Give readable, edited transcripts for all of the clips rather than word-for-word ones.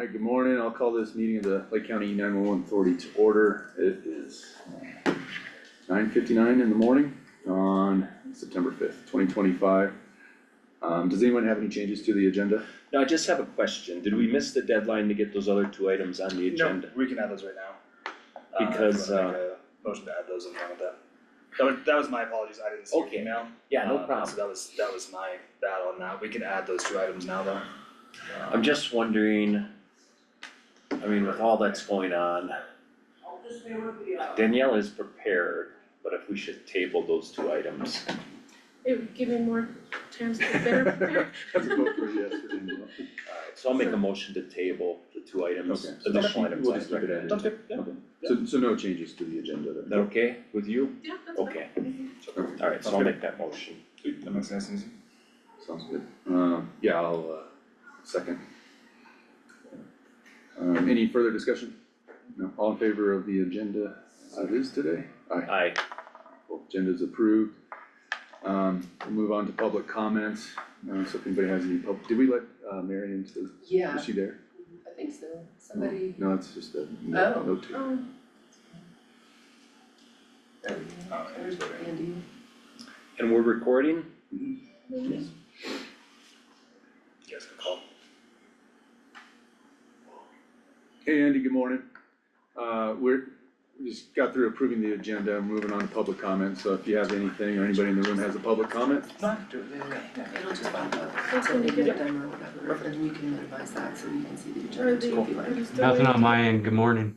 Alright, good morning. I'll call this meeting of the Lake County E911 Authority to order. It is 9:59 in the morning on September 5th, 2025. Does anyone have any changes to the agenda? No, I just have a question. Did we miss the deadline to get those other two items on the agenda? No, we can add those right now. Because, if you wanna make a motion to add those in front of that. That was my apologies, I didn't see your Okay. email. Yeah, no So problem. that was my bad on that. We can add those two items now though. I'm just wondering, I mean, with all that's going on, Danielle is prepared, but if we should table those two items. It would give me more chance to better prepare. That's a vote for yes for Danielle. Alright, so I'll make a motion to table the two items, Okay. additional items We'll I just keep it recommend. added. Sounds good, yeah. Okay. So no changes to the agenda Is that then? okay with you? Yeah, that's fine. Okay, Mhm. alright, so I'll make that motion. Sweet, that makes nice and easy. Sounds good. Yeah, I'll second. Any further discussion? No, all in favor of the agenda as it is today? Aye. Aye. Both agendas approved. We'll move on to public comments. So if anybody has any did we let Mary into, Yeah, is she there? I think so. Somebody, No, it's just a Oh. note to. Oh, there's Andy. And we're recording? maybe. You guys can call. Hey Andy, good morning. We just got through approving the agenda, and moving on to public comments, so if you have anything or anybody in the room has a public comment, No, do it. It'll just pop up. That's So when you they get get it. them or whatever, and you can minimize that so you can see the Are agenda they, too if you are like. you still Nothing waiting? on my end, good morning.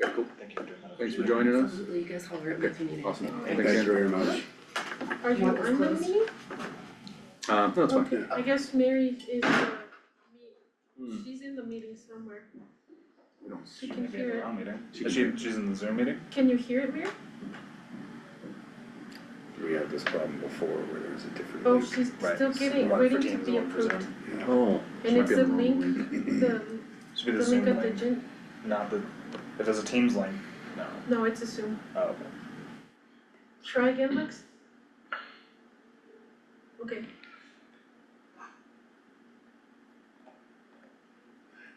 okay, cool. Thank you for doing that. Thanks for joining us. Absolutely, you guys holler at me if you need Awesome. anything. Thanks Andrew very much. Are you Want this on the closed? meeting? No, it's fine. Okay, I guess Mary is, Hmm. she's in the meeting somewhere. We don't- She She can may be in hear the it. wrong meeting. She Is can- she's in the Zoom meeting? Can you hear it, Mary? We had this problem before where there was a different Oh, link. she's Right. still One for waiting to Teams, be one for Zoom. approved. Yeah. Oh, And Might it's be a on the wrong link, the Should be the link Zoom at the link, agenda, not the, if there's a Teams link, no. no, it's a Zoom. Oh, okay. Try again, Lex. Okay,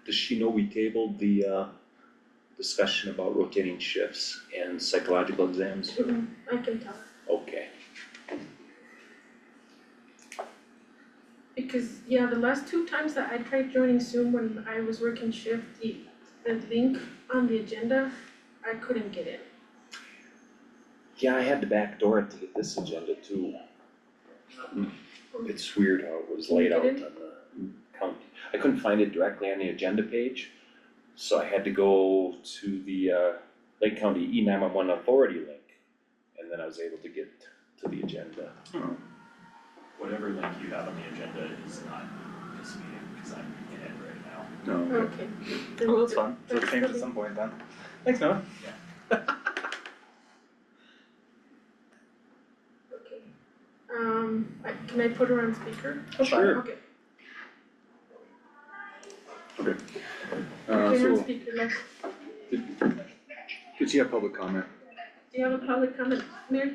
does she know we tabled the discussion about rotating shifts and psychological exams? I can tell her. Okay, Because, yeah, the last two times that I tried joining Zoom when I was working shift, the link on the agenda, I couldn't get in. yeah, I had to backdoor it to get this agenda too. It's weird how it was Can you laid get out in? on the county. I couldn't find it directly on the agenda page, so I had to go to the Lake County E911 Authority link, and then I was able to get to the agenda. Oh, Whatever link you have on the agenda is not this meeting, cause I'm in it right now. no, okay. Okay. Then Well, we'll that's fun, so it'll change at some point then. Thanks, Noah. Okay. Can I put her on speaker? Sure. Okay, Okay. put her on So, speaker, Lex. did she have public comment? Do you have a public comment, Mary?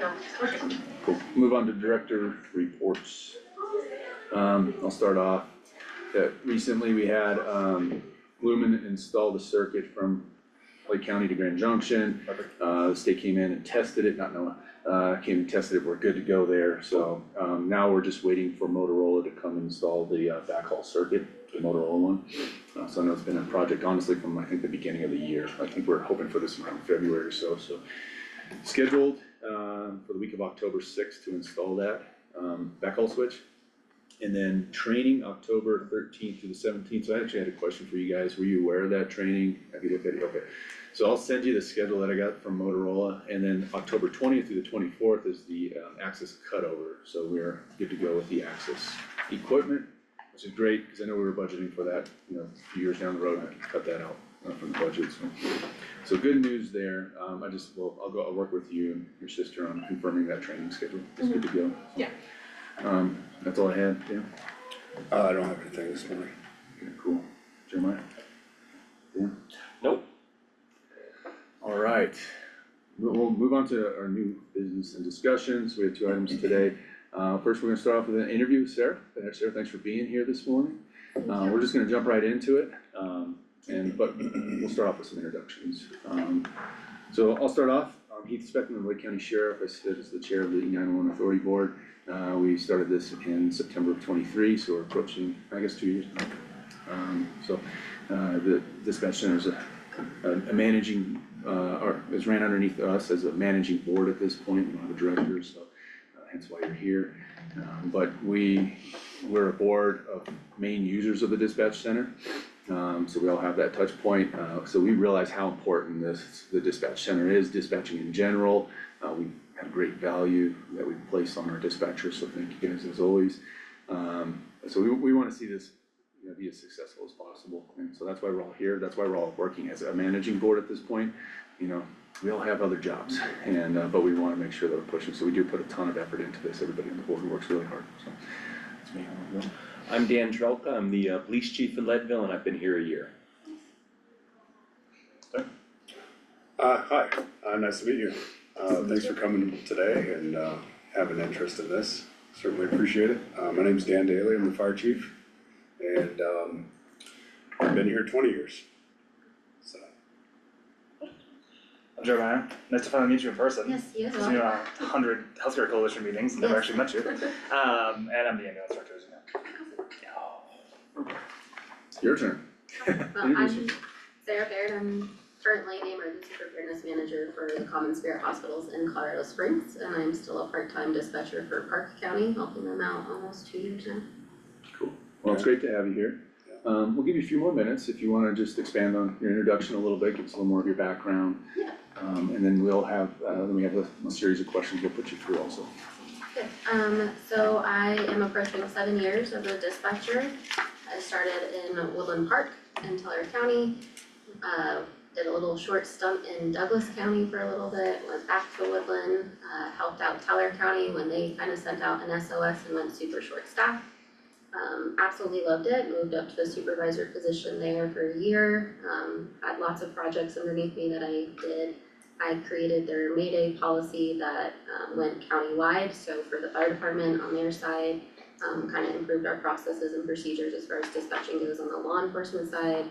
No. Okay. Cool. Move on to director reports. I'll start off. Recently we had, Lumen install the circuit from Lake County to Grand Junction. The state came in and tested it, not Noah, came and tested it, we're good to go there. So, now we're just waiting for Motorola to come install the, backhaul circuit, the Motorola one. So I know it's been a project honestly from, I think, the beginning of the year. I think we're hoping for this around February or so, scheduled, for the week of October 6th to install that, backhaul switch. And then training October 13th through the 17th, so I actually had a question for you guys, were you aware of that training? Have you looked at it? Okay. So I'll send you the schedule that I got from Motorola, and then October 20th through the 24th is the access cutover, so we're good to go with the access equipment, which is great, cause I know we were budgeting for that, a few years down the road, and I can cut that out from the budget, so good news there. I'll work with you and your sister on confirming that training schedule, it's good to go. Yeah. That's all I had, Dan. I don't have anything this morning. Okay, cool. Jeremiah? Dan? Nope. Alright, we'll move on to our new business and discussions. We have two items today. First, we're gonna start off with an interview with Sarah. Sarah, thanks for being here this morning. We're just gonna jump right into it, but we'll start off with some introductions. So I'll start off, Heath Speckman, Lake County Sheriff, I sit as the chair of the E911 Authority Board. We started this in September of '23, so we're approaching, I guess, 2 years now. The dispatch center is a managing, or is ran underneath us as a managing board at this point, we don't have a director, so hence why you're here. But we're a board of main users of the dispatch center. So we all have that touch point, so we realize how important the dispatch center is, dispatching in general. We have great value that we place on our dispatchers, so thank you guys as always. So we wanna see this, be as successful as possible, and so that's why we're all here, that's why we're all working as a managing board at this point. We all have other jobs, and but we wanna make sure that we're pushing, so we do put a ton of effort into this, everybody on the board works really hard, so. That's me. I'm Dan Trelka, I'm the police chief in Leadville, and I've been here a year. Hi, nice to meet you. Thanks for coming today and having an interest in this, certainly appreciate it. My name's Dan Daly, I'm the fire chief, and I've been here 20 years. So, I'm Jeremiah, nice to finally meet you in person. Yes, yes. I've seen you on 100 healthcare coalition meetings, never Yes. actually met you. And I'm the ambulance director, as you know. Your turn. Well, I'm Sarah Baird, I'm currently the emergency preparedness manager for the Common Spirit Hospitals in Colorado Springs, and I'm still a part-time dispatcher for Park County, helping them out almost 2 years now. Cool. Well, it's great to have you here. We'll give you a few more minutes if you wanna just expand on your introduction a little bit, give us a little more of your background. Yeah. And then we have a series of questions we'll put you through also. Good, so I am approaching 7 years as a dispatcher. I started in Woodland Park in Teller County, did a little short stint in Douglas County for a little bit, went back to Woodland, helped out Teller County when they kind of sent out an SOS and went super short staffed. Absolutely loved it, moved up to a supervisor position there for a year, had lots of projects underneath me that I did. I created their Mayday policy that went countywide, so for the fire department on their side, kind of improved our processes and procedures as far as dispatching goes on the law enforcement side.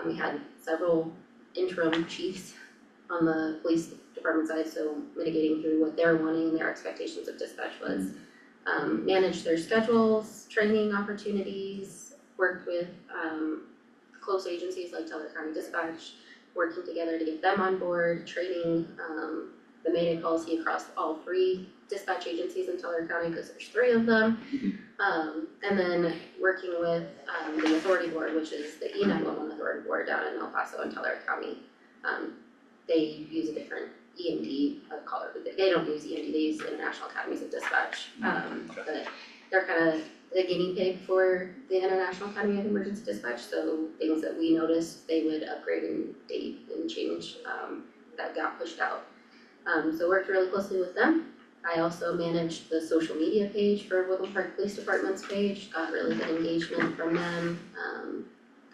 We had several interim chiefs on the police department side, so mitigating through what they're wanting and their expectations of dispatch was. Managed their schedules, training opportunities, worked with close agencies like Teller County Dispatch, working together to get them on board, training the Mayday policy across all 3 dispatch agencies in Teller County, because there's 3 of them. And then working with the authority board, which is the E911 authority board down in El Paso and Teller County. They use a different EMD, they don't use EMD, they use International Academies of Dispatch. But they're kind of the guinea pig for the International Academy of Emergency Dispatch, so things that we noticed, they would upgrade and date and change that got pushed out. So worked really closely with them. I also managed the social media page for Woodland Park Police Department's page, got really good engagement from them,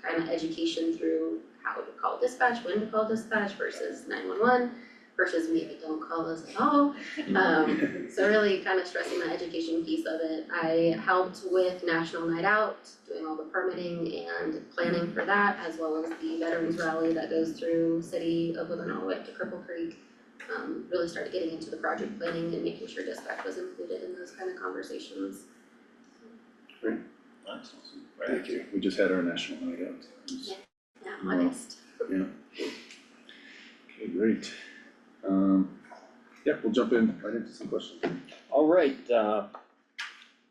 kind of education through how to call dispatch, when to call dispatch versus 911, versus maybe don't call us at all. So really kind of stressing the education piece of it. I helped with National Night Out, doing all the permitting and planning for that, as well as the Veterans Rally that goes through City of Woodland all the way up to Cripple Creek. Really started getting into the project planning and making sure dispatch was included in those kind of conversations. Nice. thank you. We just had our national night out. Yeah, August. Yeah. Okay, great. Yeah, we'll jump in right into some questions. All right,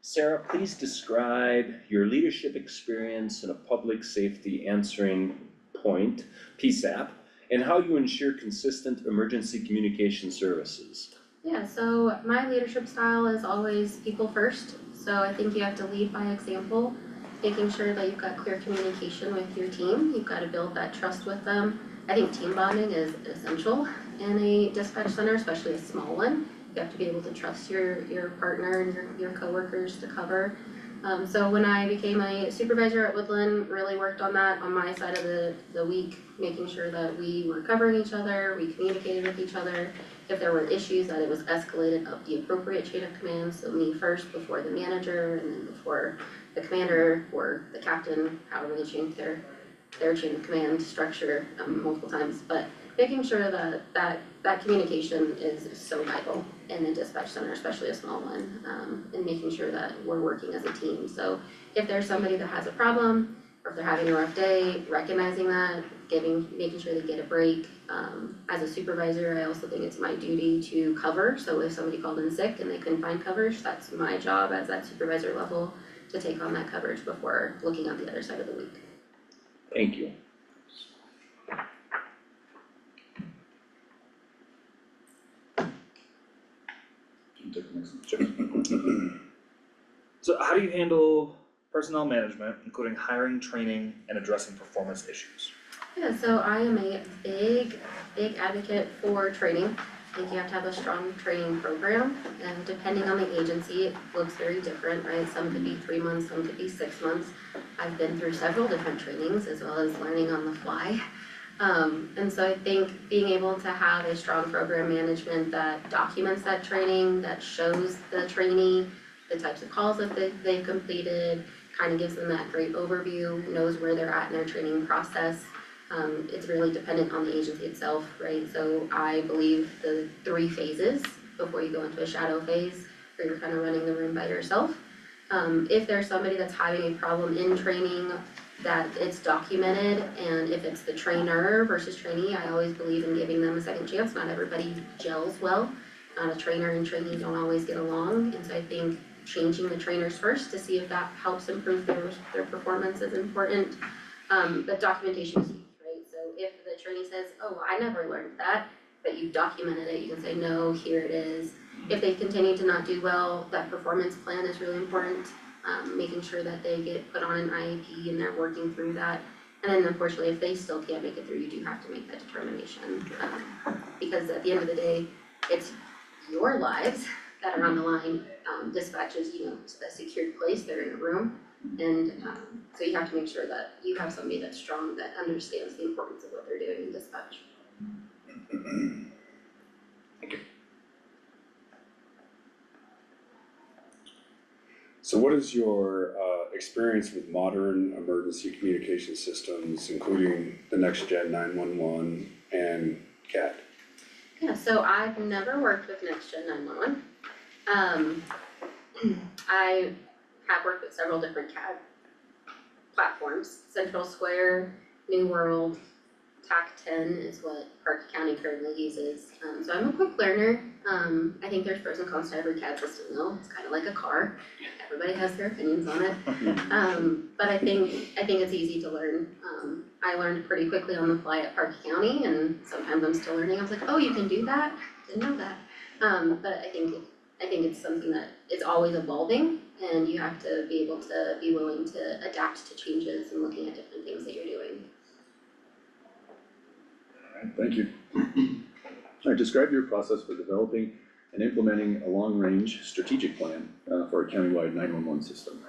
Sarah, please describe your leadership experience in a public safety answering point, PSAP, and how you ensure consistent emergency communication services. Yeah, so my leadership style is always people first. So I think you have to lead by example, making sure that you've got clear communication with your team. You've got to build that trust with them. I think team bonding is essential in a dispatch center, especially a small one. You have to be able to trust your partner and your coworkers to cover. So when I became a supervisor at Woodland, really worked on that on my side of the week, making sure that we were covering each other, we communicated with each other. If there were issues, that it was escalated up the appropriate chain of command, so me first before the manager and then before the commander or the captain, however they change their chain of command structure multiple times, but making sure that communication is so vital in a dispatch center, especially a small one, and making sure that we're working as a team. So if there's somebody that has a problem, or if they're having a rough day, recognizing that, making sure they get a break. As a supervisor, I also think it's my duty to cover, so if somebody called in sick and they couldn't find coverage, that's my job as that supervisor level to take on that coverage before looking at the other side of the week. Thank you. Take the next one. So how do you handle personnel management, including hiring, training, and addressing performance issues? Yeah, so I am a big advocate for training. I think you have to have a strong training program, and depending on the agency, it looks very different, right? Some could be 3 months, some could be 6 months. I've been through several different trainings as well as learning on the fly. And so I think being able to have a strong program management that documents that training, that shows the trainee the types of calls that they've completed, kind of gives them that great overview, knows where they're at in their training process. It's really dependent on the agency itself, right? So I believe the 3 phases before you go into a shadow phase where you're kind of running the room by yourself. If there's somebody that's having a problem in training, that it's documented, and if it's the trainer versus trainee, I always believe in giving them a second chance. Not everybody gels well. A trainer and trainee don't always get along, and so I think changing the trainers first to see if that helps improve their performance is important. But documentation is huge, right? So if the trainee says, oh, I never learned that, but you documented it, you can say, no, here it is. If they continue to not do well, that performance plan is really important. Making sure that they get put on an IEP and they're working through that. And then unfortunately, if they still can't make it through, you do have to make that determination. Because at the end of the day, it's your lives that are on the line. Dispatch is, a secured place, they're in a room. And so you have to make sure that you have somebody that's strong, that understands the importance of what they're doing in dispatch. So what is your experience with modern emergency communication systems, including the next gen 911 and CAD? Yeah, so I've never worked with Next Gen 911. I have worked with several different CAD platforms. Central Square, New World, TAC-10 is what Park County currently uses. So I'm a quick learner. I think there's pros and cons to every CAD system though. It's kind of like a car. Everybody has their opinions on it. But I think it's easy to learn. I learned pretty quickly on the fly at Park County, and sometimes I'm still learning. I was like, oh, you can do that? Didn't know that. But I think it's something that it's always evolving, and you have to be able to be willing to adapt to changes and looking at different things that you're doing. Alright, thank you. Alright, describe your process for developing and implementing a long-range strategic plan for a countywide 911 system.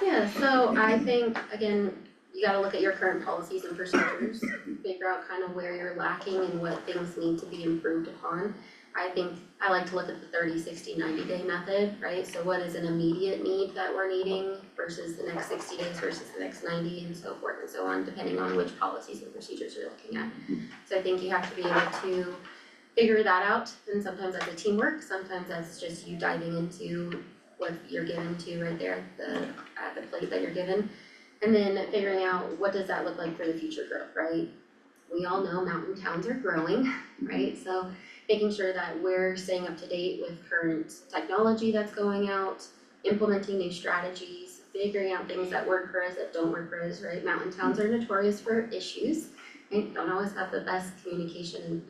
Yeah, so I think, again, you gotta look at your current policies and procedures, figure out kind of where you're lacking and what things need to be improved upon. I think I like to look at the 30, 60, 90-day method, right? So what is an immediate need that we're needing versus the next 60 days versus the next 90 and so forth and so on, depending on which policies and procedures you're looking at. So I think you have to be able to figure that out, and sometimes that's a teamwork, sometimes that's just you diving into what you're given to right there at the plate that you're given. And then figuring out what does that look like for the future growth, right? We all know mountain towns are growing, right? So making sure that we're staying up to date with current technology that's going out, implementing new strategies, figuring out things that work for us, that don't work for us, right? Mountain towns are notorious for issues, right? Don't always have the best communication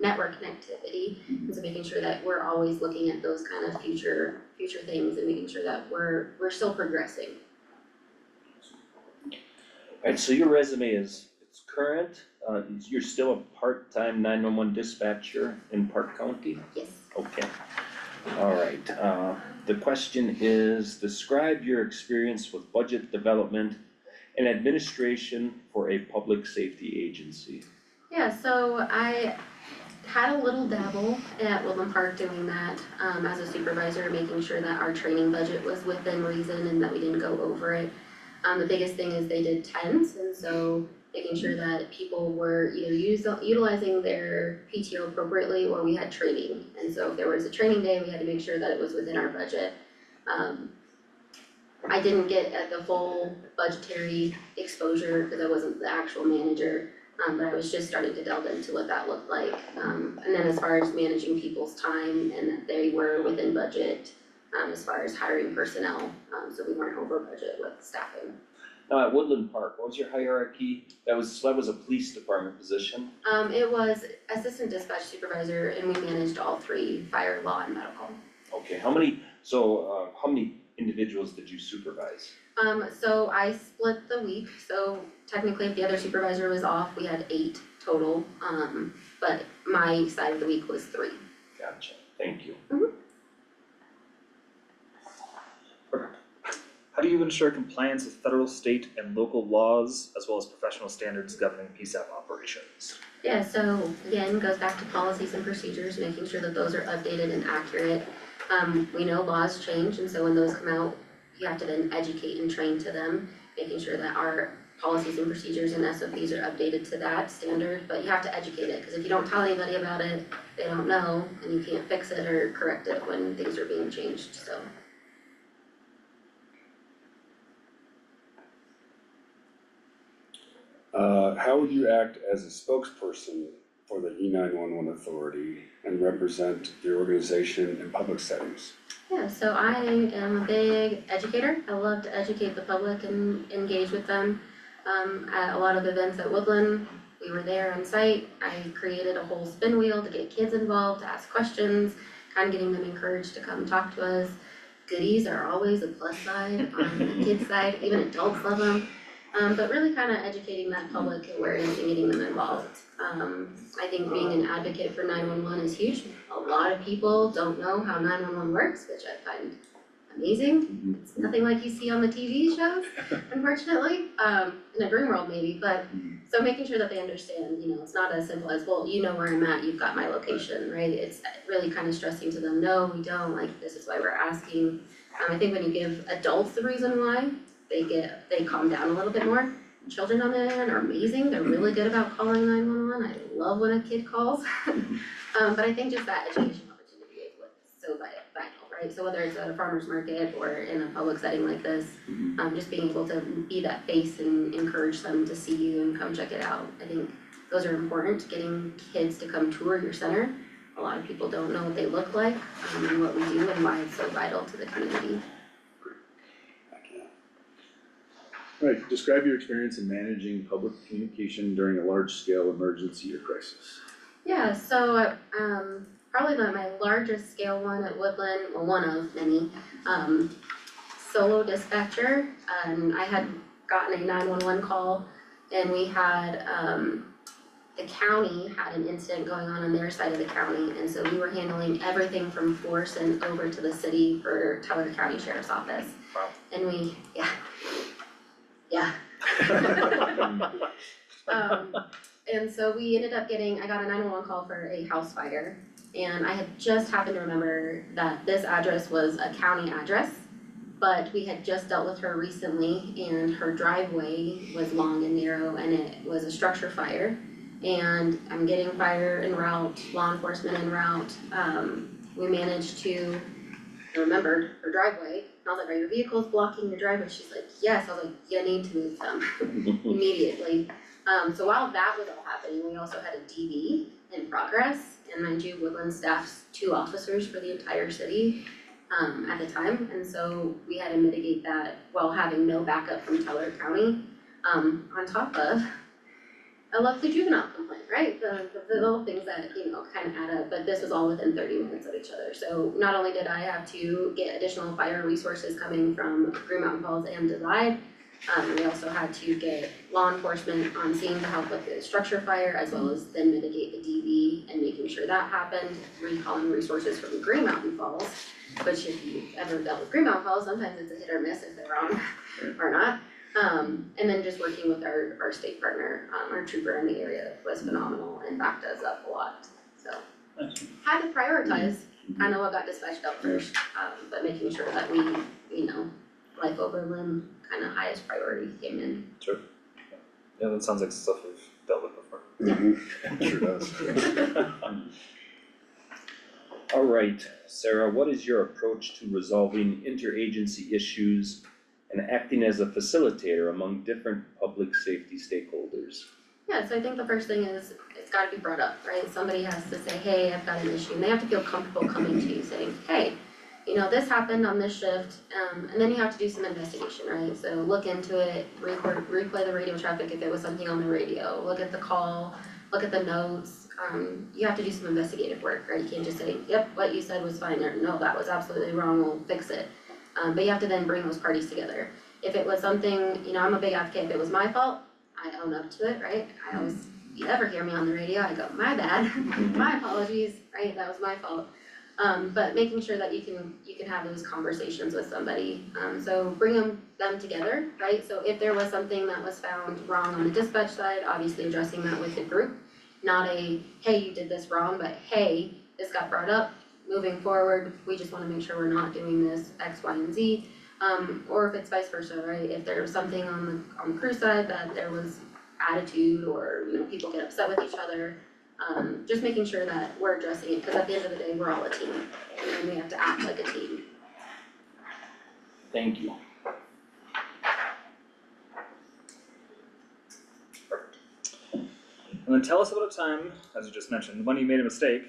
network connectivity. And so making sure that we're always looking at those kind of future things and making sure that we're still progressing. Alright, so your resume it's current, you're still a part-time 911 dispatcher in Park County? Yes. Okay, alright, the question is, describe your experience with budget development and administration for a public safety agency. Yeah, so had a little dabble at Woodland Park doing that, as a supervisor, making sure that our training budget was within reason and that we didn't go over it. The biggest thing is they did tents, and so making sure that people were either utilizing their PTO appropriately or we had training. And so if there was a training day, we had to make sure that it was within our budget. I didn't get at the full budgetary exposure because I wasn't the actual manager, but I was just starting to delve into what that looked like. And then as far as managing people's time and that they were within budget, as far as hiring personnel, so we weren't over budget with staffing. Now at Woodland Park, what was your hierarchy? That was a police department position? It was assistant dispatch supervisor and we managed all three, fire, law, and medical. Okay, how many individuals did you supervise? So I split the week, so technically if the other supervisor was off, we had 8 total, but my side of the week was 3. Gotcha, thank you. How do you ensure compliance with federal, state, and local laws, as well as professional standards governing PSAP operations? Yeah, so again, goes back to policies and procedures, making sure that those are updated and accurate. We know laws change, and so when those come out, you have to then educate and train to them, making sure that our policies and procedures and SOPs are updated to that standard, but you have to educate it, because if you don't tell anybody about it, they don't know, and you can't fix it or correct it when things are being changed, so. How would you act as a spokesperson for the E911 authority and represent your organization in public settings? Yeah, so I am a big educator. I love to educate the public and engage with them. At a lot of events at Woodland, we were there on site. I created a whole spin wheel to get kids involved, to ask questions, kind of getting them encouraged to come talk to us. Goodies are always a plus side on the kids' side, even adults love them. But really kind of educating that public awareness and getting them involved. I think being an advocate for 911 is huge. A lot of people don't know how 911 works, which I find amazing. It's nothing like you see on the TV shows, unfortunately, in a dream world maybe, but so making sure that they understand, it's not as simple as, well, you know where I'm at, you've got my location, right? It's really kind of stressing to them, no, we don't, like, this is why we're asking. I think when you give adults the reason why, they calm down a little bit more. Children on the other hand are amazing, they're really good about calling 911, I love when a kid calls. But I think just that education opportunity is what's so vital, right? So whether it's at a farmer's market or in a public setting like this, just being able to be that face and encourage them to see you and come check it out. I think those are important, getting kids to come tour your center. A lot of people don't know what they look like, and what we do and why it's so vital to the community. Right, describe your experience in managing public communication during a large-scale emergency or crisis. Yeah, so probably my largest scale one at Woodland, well, one of many, solo dispatcher. I had gotten a 911 call and we had, the county had an incident going on their side of the county, and so we were handling everything from force and over to the city for Teller County Sheriff's Office. Wow. And we, yeah. And so we ended up I got a 911 call for a house fire, and I had just happened to remember that this address was a county address, but we had just dealt with her recently, and her driveway was long and narrow, and it was a structure fire. And I'm getting fire en route, law enforcement en route. We managed to remember her driveway. And I was like, are your vehicles blocking your driveway? She's like, yes. I was like, you need to move them immediately. So while that was all happening, we also had a DV in progress. And mind you, Woodland staffs 2 officers for the entire city at the time. And so we had to mitigate that while having no backup from Teller County. On top of, I love the juvenile complaint, right? The little things that, kind of add up, but this was all within 30 minutes of each other. So not only did I have to get additional fire resources coming from Green Mountain Falls and Divide, we also had to get law enforcement on scene to help with the structure fire, as well as then mitigate the DV and making sure that happened, recalling resources from Green Mountain Falls, which if you've ever dealt with Green Mountain Falls, sometimes it's a hit or miss if they're on or not. And then just working with our state partner, our trooper in the area was phenomenal and backed us up a lot. So, had to prioritize, I know what got dispatched out first, but making sure that we, life over limb, kinda highest priority came in. Yeah, that sounds like stuff we've dealt with before. Sure does. Alright, Sarah, what is your approach to resolving interagency issues and acting as a facilitator among different public safety stakeholders? Yeah, so I think the first thing is, it's gotta be brought up, right? Somebody has to say, hey, I've got an issue, and they have to feel comfortable coming to you saying, hey, this happened on this shift, and then you have to do some investigation, right? So look into it, replay the radio traffic if it was something on the radio, look at the call, look at the notes. You have to do some investigative work, right? You can't just say, yep, what you said was fine, or no, that was absolutely wrong, we'll fix it. But you have to then bring those parties together. If it was something, I'm a big advocate, if it was my fault, I own up to it, right? I always, if you ever hear me on the radio, I go, my bad, my apologies, right, that was my fault. But making sure that you can have those conversations with somebody, so bring them together, right? So if there was something that was found wrong on the dispatch side, obviously addressing that with the group. Not a, hey, you did this wrong, but hey, this got brought up, moving forward, we just wanna make sure we're not doing this X, Y, and Z. Or if it's vice versa, right, if there was something on the crew side that there was attitude or, people get upset with each other, just making sure that we're addressing it, cause at the end of the day, we're all a team, and we have to act like a team. Thank you. And then tell us about a time, as you just mentioned, when you made a mistake,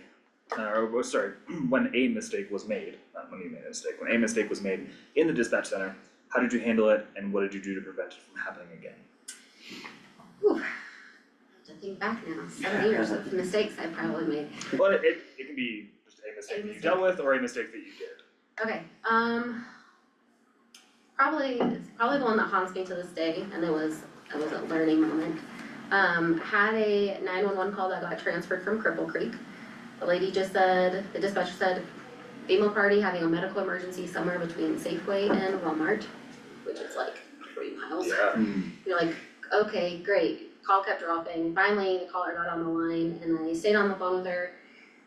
when a mistake was made, not when you made a mistake, when a mistake was made in the dispatch center, how did you handle it and what did you do to prevent it from happening again? Whew, I have to think back now, 7 years of mistakes I probably made. Well, it can be just a mistake that you dealt with or a mistake that you did. Okay, it's probably the one that haunts me to this day, and it was a learning moment. Had a 911 call that got transferred from Cripple Creek. The lady just said, the dispatcher said, female party having a medical emergency somewhere between Safeway and Walmart, which is like 3 miles. Yeah. You're like, okay, great, call kept dropping, finally the caller got on the line, and I stayed on the phone with her.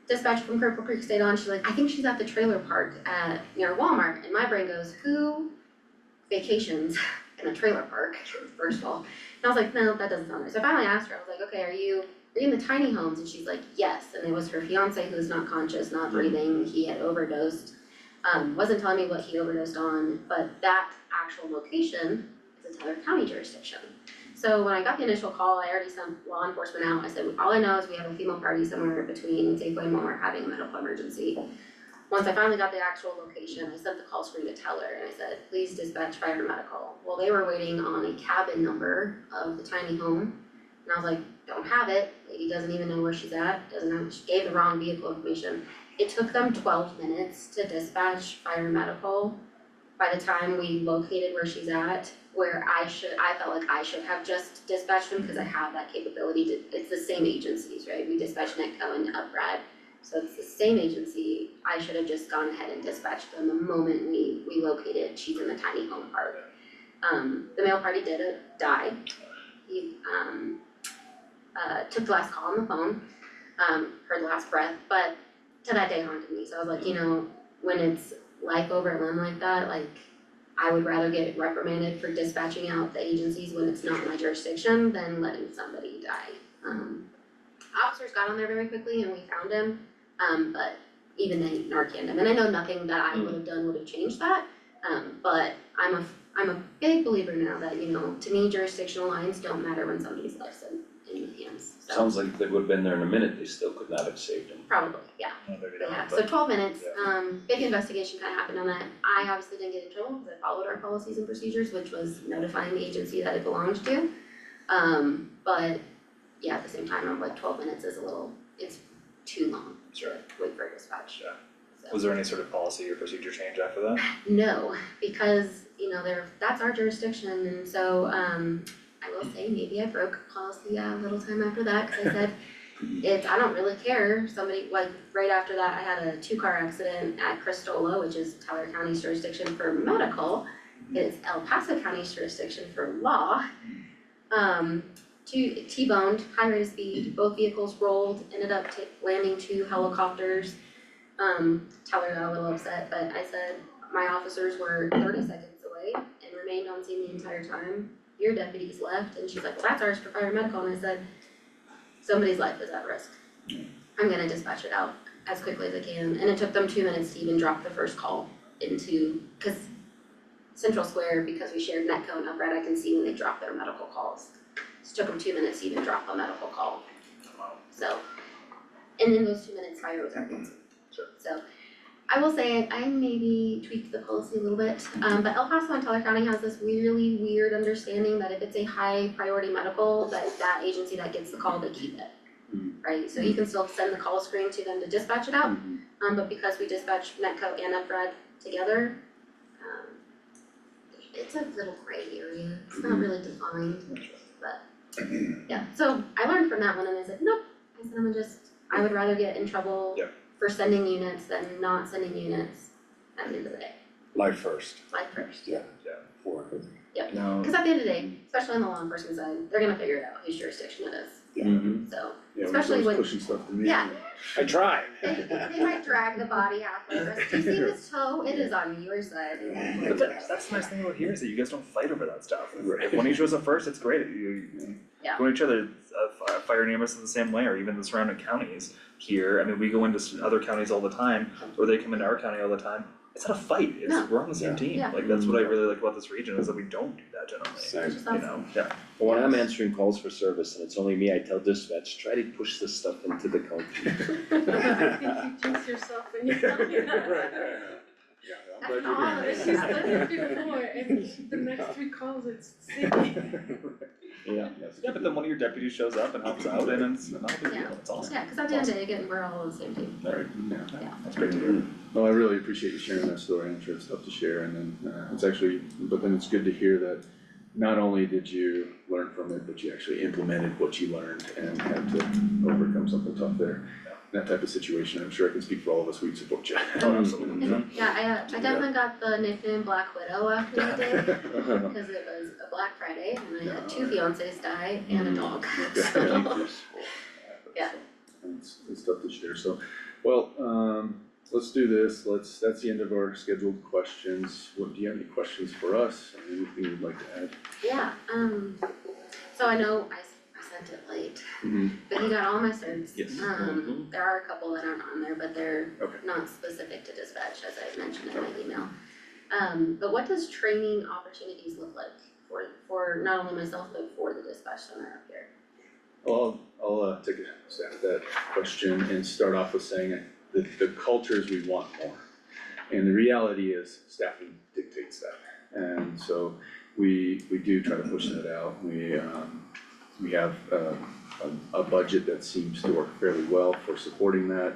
Dispatcher from Cripple Creek stayed on, she's like, I think she's at the trailer park near Walmart, and my brain goes, who vacations in a trailer park, first of all? And I was like, no, that doesn't sound right. So I finally asked her, I was like, okay, are you in the tiny homes? And she's like, yes, and it was her fiance who's not conscious, not breathing, he had overdosed. Wasn't telling me what he overdosed on, but that actual location is a Teller County jurisdiction. So when I got the initial call, I already sent law enforcement out. I said, all I know is we have a female party somewhere between Safeway and Walmart having a medical emergency. Once I finally got the actual location, I sent the call screen to Teller and I said, please dispatch fire medical. Well, they were waiting on a cabin number of the tiny home. And I was like, don't have it, lady doesn't even know where she's at, she gave the wrong vehicle information. It took them 12 minutes to dispatch fire medical. By the time we located where she's at, where I felt like I should have just dispatched them because I have that capability it's the same agencies, right? We dispatch Netco and Upgrad, so it's the same agency. I should have just gone ahead and dispatched them the moment we located, she's in the tiny home park. The male party did die. He took the last call on the phone, heard the last breath, but to that day haunted me. So I was like, when it's life over limb like that, like I would rather get reprimanded for dispatching out the agencies when it's not my jurisdiction than letting somebody die. Officers got on there very quickly and we found him, but even they Narcaned him. And I know nothing that I would have done would have changed that, but I'm a big believer now that, to me, jurisdictional lines don't matter when somebody's life's in the hands, so. Sounds like they would have been there in a minute, they still could not have saved him. Probably, yeah. Well, maybe But not, yeah, but so 12 minutes, big investigation kinda happened on that. I obviously didn't get in trouble because I followed our policies and procedures, which was notifying the agency that it belongs to. But yeah, at the same time, I'm like 12 minutes is it's too long to wait for a dispatch. Yeah. So. Was there any sort of policy or procedure change after that? No, because, that's our jurisdiction, and so, I will say, maybe I broke policy a little time after that, cause I said, I don't really care, somebody, like, right after that, I had a 2-car accident at Cristola, which is Teller County's jurisdiction for medical, it's El Paso County's jurisdiction for law. T-boned, high rate of speed, both vehicles rolled, ended up landing 2 helicopters. Tyler got a little upset, but I said, my officers were 30 seconds away and remained on scene the entire time. Your deputies left, and she's like, well, that's ours for fire medical, and I said, somebody's life is at risk. I'm gonna dispatch it out as quickly as I can, and it took them 2 minutes to even drop the first call into, cause Central Square, because we shared Netco and Upright, I can see when they drop their medical calls. It took them 2 minutes to even drop a medical call. So, and in those 2 minutes, fire was already on scene. Sure. So, I will say, I maybe tweaked the policy a little bit, but El Paso and Teller County has this really weird understanding that if it's a high priority medical, that agency that gets the call, they keep it. Right, so you can still send the call screen to them to dispatch it out, but because we dispatch Netco and Upright together, it's a little gray area, it's not really defined, but yeah, so I learned from that one and I said, nope, I said I would rather get in trouble Yeah. for sending units than not sending units at the end of the day, Life first, life first. for, No, Cause at the end of the day, especially on the law enforcement side, they're gonna figure it out whose jurisdiction it is, so, Yeah, Especially when- pushing stuff to me. yeah. I tried. They might drag the body halfway, but do you see this toe? It is on your side. but that's the nice thing about here is that you guys don't fight over that stuff. Right. If one of you shows up first, it's great, you Yeah. go to each other, fire and EMS in the same way, or even the surrounding counties here, I mean, we go into other counties all the time, or they come into our county all the time. It's not a fight, it's, No. we're on the same Yeah. team, Yeah. like, that's what I really like about this region, is that we don't do that generally, same. Which is you awesome. know, yeah. Well, when I'm answering calls for service and it's only me, I tell dispatch, try to push this stuff into the county. I think you jinx yourself when you tell me that. Yeah, After I'm all glad of you're this, here. She's done it before, and the next 3 calls, it's city. Yeah. Yeah, but then one of your deputies shows up and helps out, and it's not a big deal, it's awesome. Yeah, cause at the end of the day, again, we're all on the same team. Right, yeah. Yeah. That's great to hear. Well, I really appreciate you sharing that story, I'm sure it's tough to share, and then, it's actually, but then it's good to hear that not only did you learn from it, but you actually implemented what you learned and had to overcome something tough there. That type of situation, I'm sure I can speak for all of us, we'd support you. Oh, absolutely. Yeah, I definitely got the nickname Black Widow after the day, cause it was a Black Friday and I had 2 fiancés die and a dog, so, yeah. It's tough to share, so, well, let's do this, that's the end of our scheduled questions. What, do you have any questions for us, anything you'd like to add? Yeah, so I know I sent it late, but you got all my certs. Yes. There are a couple that aren't on there, but they're Okay. not specific to dispatch, as I mentioned in my email. But what does training opportunities look like for not only myself, but for the dispatch center up here? Well, I'll take a stab at that question and start off with saying that the culture is we want more. And the reality is staffing dictates that. And so we do try to push that out. We have a budget that seems to work fairly well for supporting that.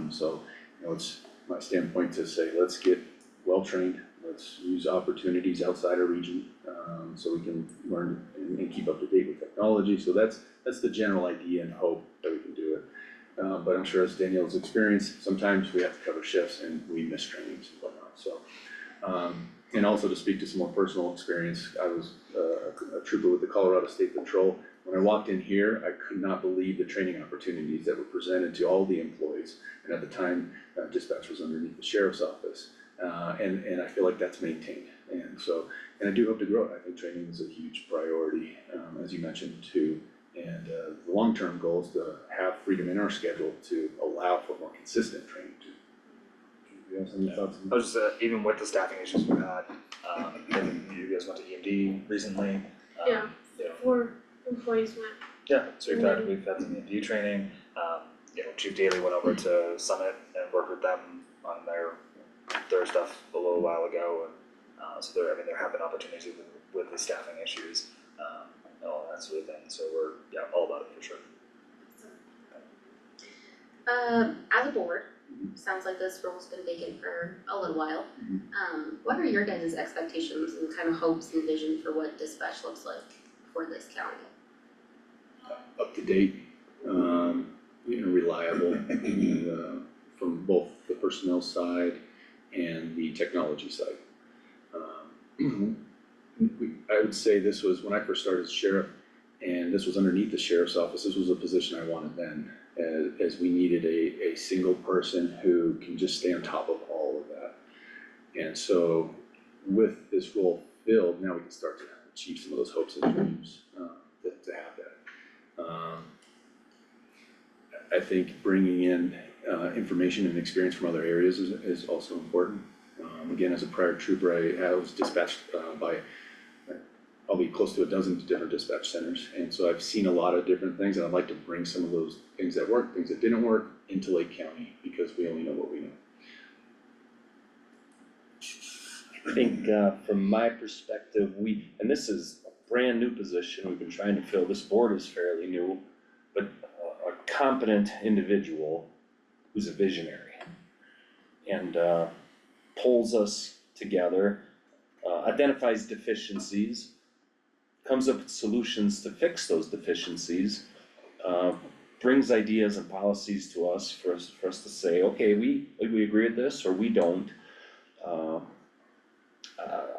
So, you know, it's my standpoint to say, let's get well-trained, let's use opportunities outside our region, so we can learn and keep up to date with technology. So that's the general idea and hope that we can do it. But I'm sure as Danielle's experienced, sometimes we have to cover shifts and we miss trainings and whatnot, so. And also to speak to some more personal experience, I was a trooper with the Colorado State Patrol. When I walked in here, I could not believe the training opportunities that were presented to all the employees. And at the time, dispatch was underneath the sheriff's office. And I feel like that's maintained. And so, and I do hope to grow it. I think training is a huge priority, as you mentioned too. And the long-term goal is to have freedom in our schedule to allow for more consistent training too. Do you have some thoughts? I was just, even with the staffing issues we've had, and you guys went to EMD recently. Yeah. You know, 4 employees went. yeah, so we've had some EMD training, you know, Chief Daly went over to Summit and worked with them on their stuff a little while ago, and so there have been opportunities with the staffing issues, and all that sort of thing, so we're, all about it for sure. As a board, sounds like this role's been vacant for a little while. What are your guys' expectations and kind of hopes and vision for what dispatch looks like for this county? Up to date, you know, reliable, and, from both the personnel side and the technology side. I would say this was, when I first started as sheriff, And this was underneath the sheriff's office, this was a position I wanted then, as we needed a single person who can just stay on top of all of that. And so with this role filled, now we can start to achieve some of those hopes and dreams, to have that. I think bringing in, information and experience from other areas is also important. Again, as a prior trooper, I was dispatched, by probably close to a dozen different dispatch centers, and so I've seen a lot of different things, and I'd like to bring some of those things that worked, things that didn't work, into Lake County, because we only know what we know. I think, from my perspective, and this is a brand new position, we've been trying to fill, this board is fairly new, but a competent individual who's a visionary and, pulls us together, identifies deficiencies, comes up with solutions to fix those deficiencies, brings ideas and policies to us for us to say, okay, we agree with this or we don't. I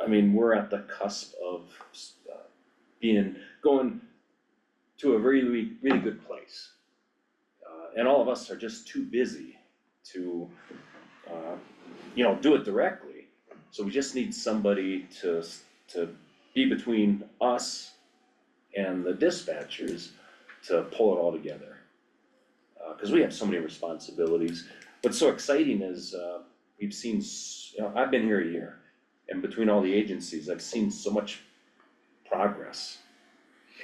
mean, we're at the cusp of going to a really, really good place. And all of us are just too busy to, do it directly. So we just need somebody to be between us and the dispatchers to pull it all together. Cause we have so many responsibilities. What's so exciting is, we've seen, I've been here a year, and between all the agencies, I've seen so much progress.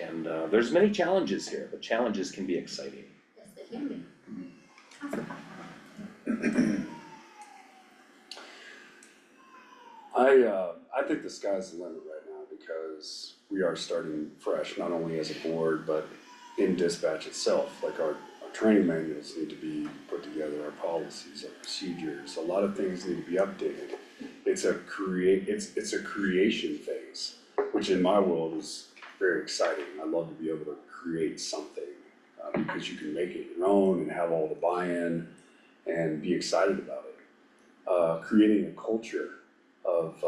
And, there's many challenges here, but challenges can be exciting. Yes, they can be. Awesome. I think the sky's the limit right now because we are starting fresh, not only as a board, but in dispatch itself. Like our training manuals need to be put together, our policies, our procedures, a lot of things need to be updated. It's a creation phase, which in my world is very exciting. I love to be able to create something, because you can make it your own and have all the buy-in and be excited about it. Creating a culture of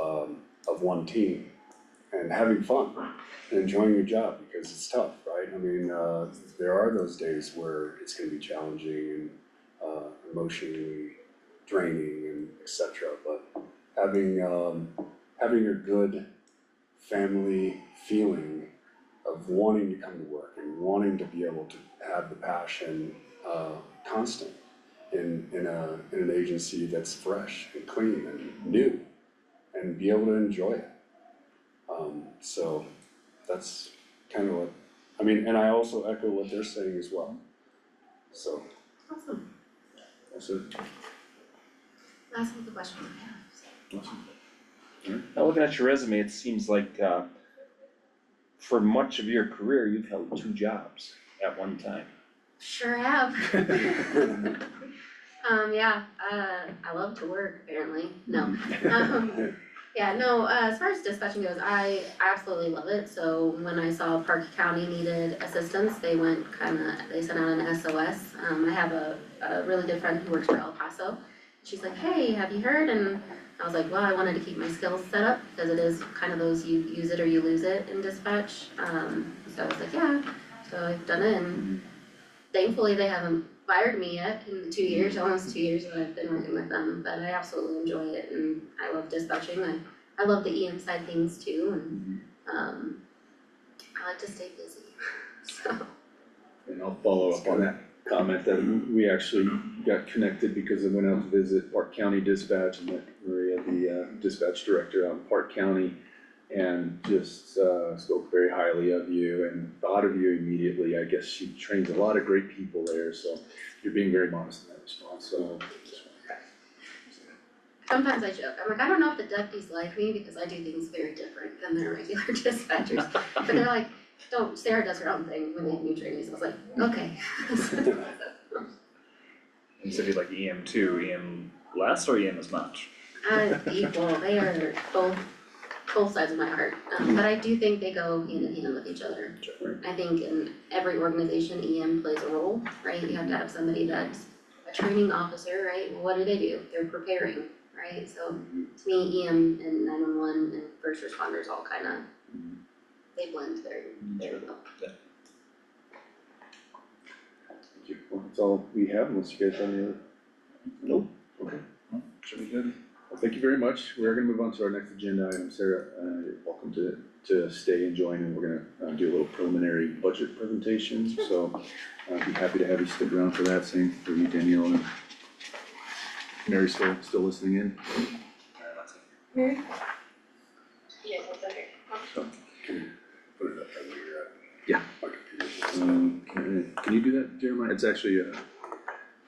one team and having fun and enjoying your job, because it's tough, right? I mean, there are those days where it's gonna be challenging and emotionally draining and et cetera, but having a good family feeling of wanting to come to work and wanting to be able to have the passion constant in an agency that's fresh and clean and new, and be able to enjoy it. So that's kind of what, I mean, and I also echo what they're saying as well, so. Awesome. That's it. That's all the questions I have. Awesome. Now, looking at your resume, it seems like, for much of your career, you've held 2 jobs at one time. Sure have. Yeah, I love to work apparently, no. Yeah, no, as far as dispatching goes, I absolutely love it, so when I saw Park County needed assistance, they sent out an SOS. I have a really good friend who works for El Paso. She's like, hey, have you heard? And I was like, well, I wanted to keep my skills set up, because it is kind of those you use it or you lose it in dispatch. So I was like, yeah, so I've done it, and thankfully they haven't fired me yet in the 2 years, almost 2 years that I've been working with them, but I absolutely enjoy it, and I love dispatching. I love the EM side things too, and I like to stay busy, so. And I'll follow up on that comment that we actually got connected because I went out to visit Park County Dispatch and met Maria, the dispatch director out in Park County, and just spoke very highly of you and thought of you immediately. I guess she trains a lot of great people there, so you're being very modest in that response, so. Sometimes I joke, I'm like, I don't know if the deputies like me because I do things very different than their regular dispatchers, but they're like, don't, Sarah does her own thing when they have new trainees. I was like, okay. You said you like EM2, EM less or EM as much? Equal, they are both sides of my heart, but I do think they go hand in hand with each other. I think in every organization, EM plays a role, right? You have to have somebody that's a training officer, right? Well, what do? They're preparing, right? So to me, EM and 911 and first responders all kinda, they blend very well. that's all we have, unless you guys have any other. Nope. Okay, Should be good. well, thank you very much. We're gonna move on to our next agenda item. Sarah, you're welcome to stay and join, and we're gonna do a little preliminary budget presentation, so I'd be happy to have you stick around for that. Same for you, Danielle, and Mary still listening in. Mary? Yes, it's okay. So, Can you put it up where you're at? Yeah. My computer's can you do that, Jeremiah? It's actually,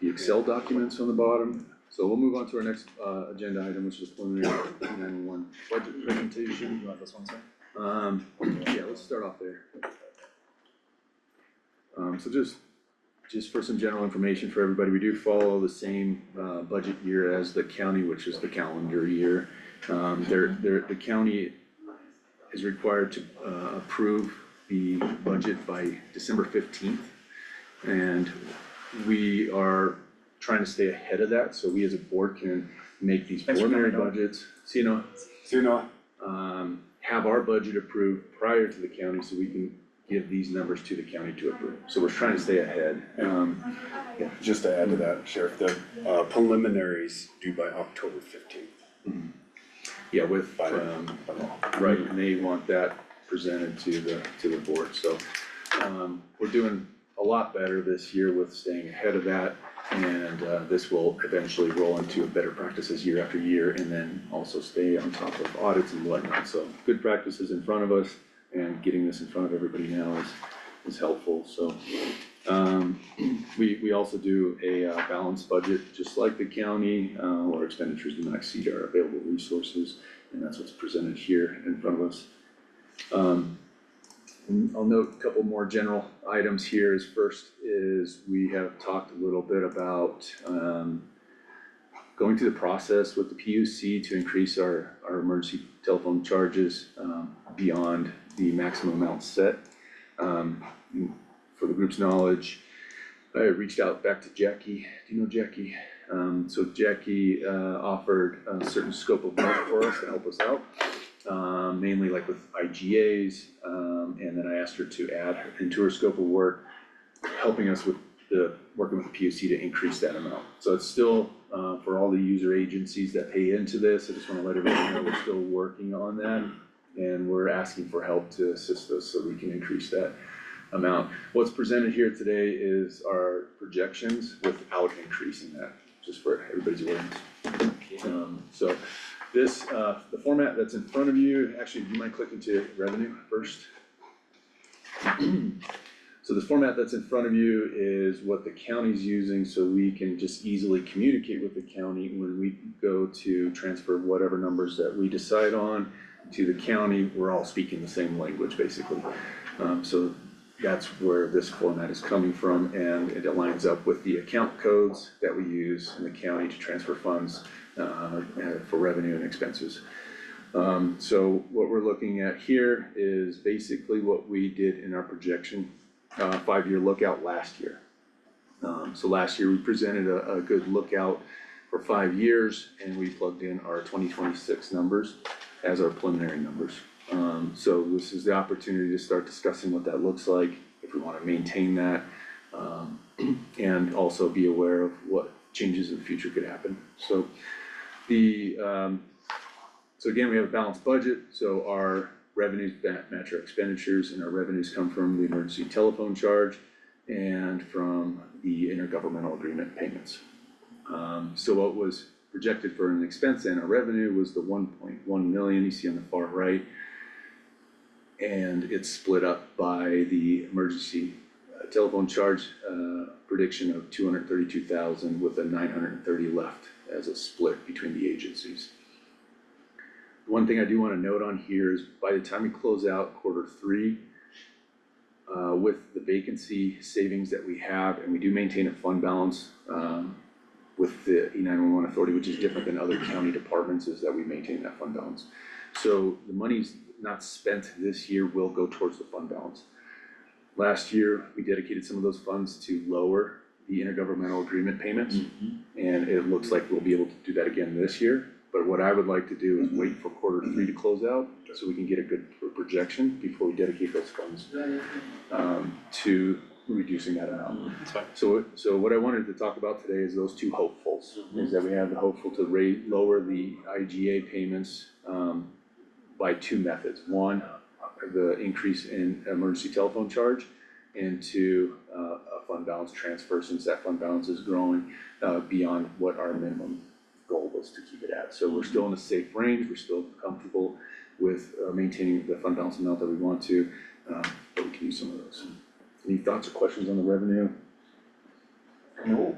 the Excel documents on the bottom. So we'll move on to our next, agenda item, which is preliminary 911 budget presentation. You want this one, sir? Yeah, let's start off there. So just for some general information for everybody, we do follow the same, budget year as the county, which is the calendar year. The county is required to, approve the budget by December 15th. And we are trying to stay ahead of that, so we as a board can make these Thanks for preliminary coming, Noah. budgets, so you know, So you know, have our budget approved prior to the county, so we can give these numbers to the county to approve. So we're trying to stay ahead. just to add to that, Sheriff, the preliminaries due by October 15th. Yeah, with, By right, and they want that presented to the board, so, we're doing a lot better this year with staying ahead of that. And, this will eventually roll into better practices year after year, and then also stay on top of audits and whatnot. So good practices in front of us, and getting this in front of everybody now is helpful, so. We also do a balanced budget, just like the county, where expenditures do not exceed our available resources, and that's what's presented here in front of us. And I'll note a couple more general items here. First is we have talked a little bit about going through the process with the PUC to increase our emergency telephone charges beyond the maximum amount set. For the group's knowledge, I reached out back to Jackie. Do you know Jackie? So Jackie offered a certain scope of work for us to help us out, mainly like with IGAs, and then I asked her to add into her scope of work, helping us with working with the PUC to increase that amount. So it's still, for all the user agencies that pay into this, I just wanna let everybody know we're still working on that, and we're asking for help to assist us so we can increase that amount. What's presented here today is our projections without increasing that, just for everybody's awareness. So this, the format that's in front of you, actually, do you mind clicking to revenue first? So the format that's in front of you is what the county's using, so we can just easily communicate with the county when we go to transfer whatever numbers that we decide on to the county. We're all speaking the same language, basically. So that's where this format is coming from, and it aligns up with the account codes that we use in the county to transfer funds for revenue and expenses. So what we're looking at here is basically what we did in our projection, 5-year lookout last year. So last year we presented a good lookout for 5 years, and we plugged in our 2026 numbers as our preliminary numbers. So this is the opportunity to start discussing what that looks like, if we wanna maintain that, and also be aware of what changes in the future could happen. So so again, we have a balanced budget, so our revenues match our expenditures, and our revenues come from the emergency telephone charge and from the intergovernmental agreement payments. So what was projected for an expense and our revenue was the 1.1 million you see on the far right. And it's split up by the emergency telephone charge prediction of 232,000 with a 930 left as a split between the agencies. One thing I do wanna note on here is by the time we close out Q3, with the vacancy savings that we have, and we do maintain a fund balance with the E911 authority, which is different than other county departments, is that we maintain that fund balance. So the money's not spent this year will go towards the fund balance. Last year, we dedicated some of those funds to lower the intergovernmental agreement payments. And it looks like we'll be able to do that again this year. But what I would like to do is wait for Q3 to close out, so we can get a good projection before we dedicate those funds to reducing that amount. That's fine. So what I wanted to talk about today is those two hopefuls, is that we have the hopeful to lower the IGA payments, by two methods. One, the increase in emergency telephone charge, and two, a fund balance transfer, since that fund balance is growing, beyond what our minimum goal was to keep it at. So we're still in a safe range, we're still comfortable with, maintaining the fund balance amount that we want to, but we can use some of those. Any thoughts or questions on the revenue? No.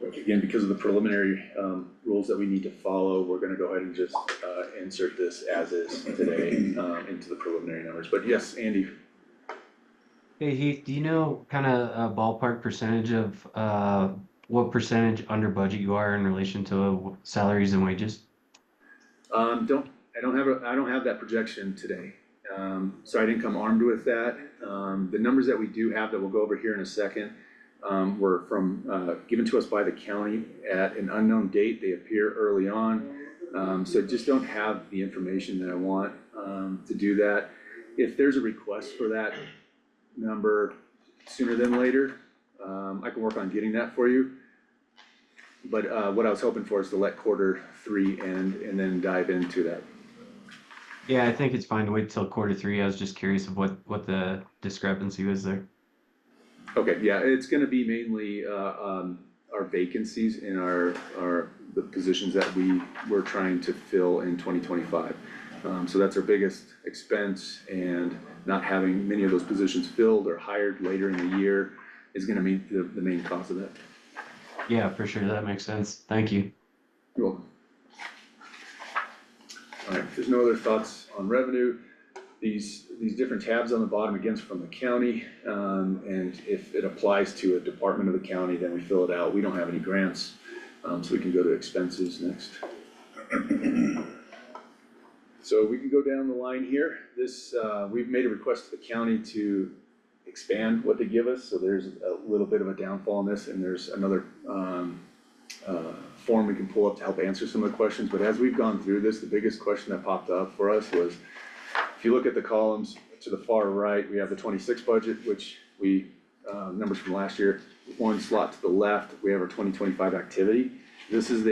Again, because of the preliminary rules that we need to follow, we're gonna go ahead and just insert this as is today into the preliminary numbers. But yes, Andy, Hey Heath, do you know kind of a ballpark percentage of what percentage under budget you are in relation to salaries and wages? I don't have that projection today. So I didn't come armed with that. The numbers that we do have that we'll go over here in a second were from given to us by the county at an unknown date. They appear early on. So just don't have the information that I want to do that. If there's a request for that number sooner than later, I can work on getting that for you. But what I was hoping for is to let Q3 end and then dive into that. Yeah, I think it's fine to wait till Q3. I was just curious of what the discrepancy was there. Okay, yeah, it's gonna be mainly our vacancies in the positions that we were trying to fill in 2025. So that's our biggest expense, and not having many of those positions filled or hired later in the year is gonna be the main cause of that. Yeah, for sure, that makes sense. Thank you. You're welcome. Alright, if there's no other thoughts on revenue, these different tabs on the bottom, again, from the county, and if it applies to a department of the county, then we fill it out. We don't have any grants, so we can go to expenses next. So we can go down the line here. This, we've made a request to the county to expand what they give us, so there's a little bit of a downfall in this, and there's another form we can pull up to help answer some of the questions. But as we've gone through this, the biggest question that popped up for us was, if you look at the columns to the far right, we have the 26 budget, which we, numbers from last year. One slot to the left, we have our 2025 activity. This is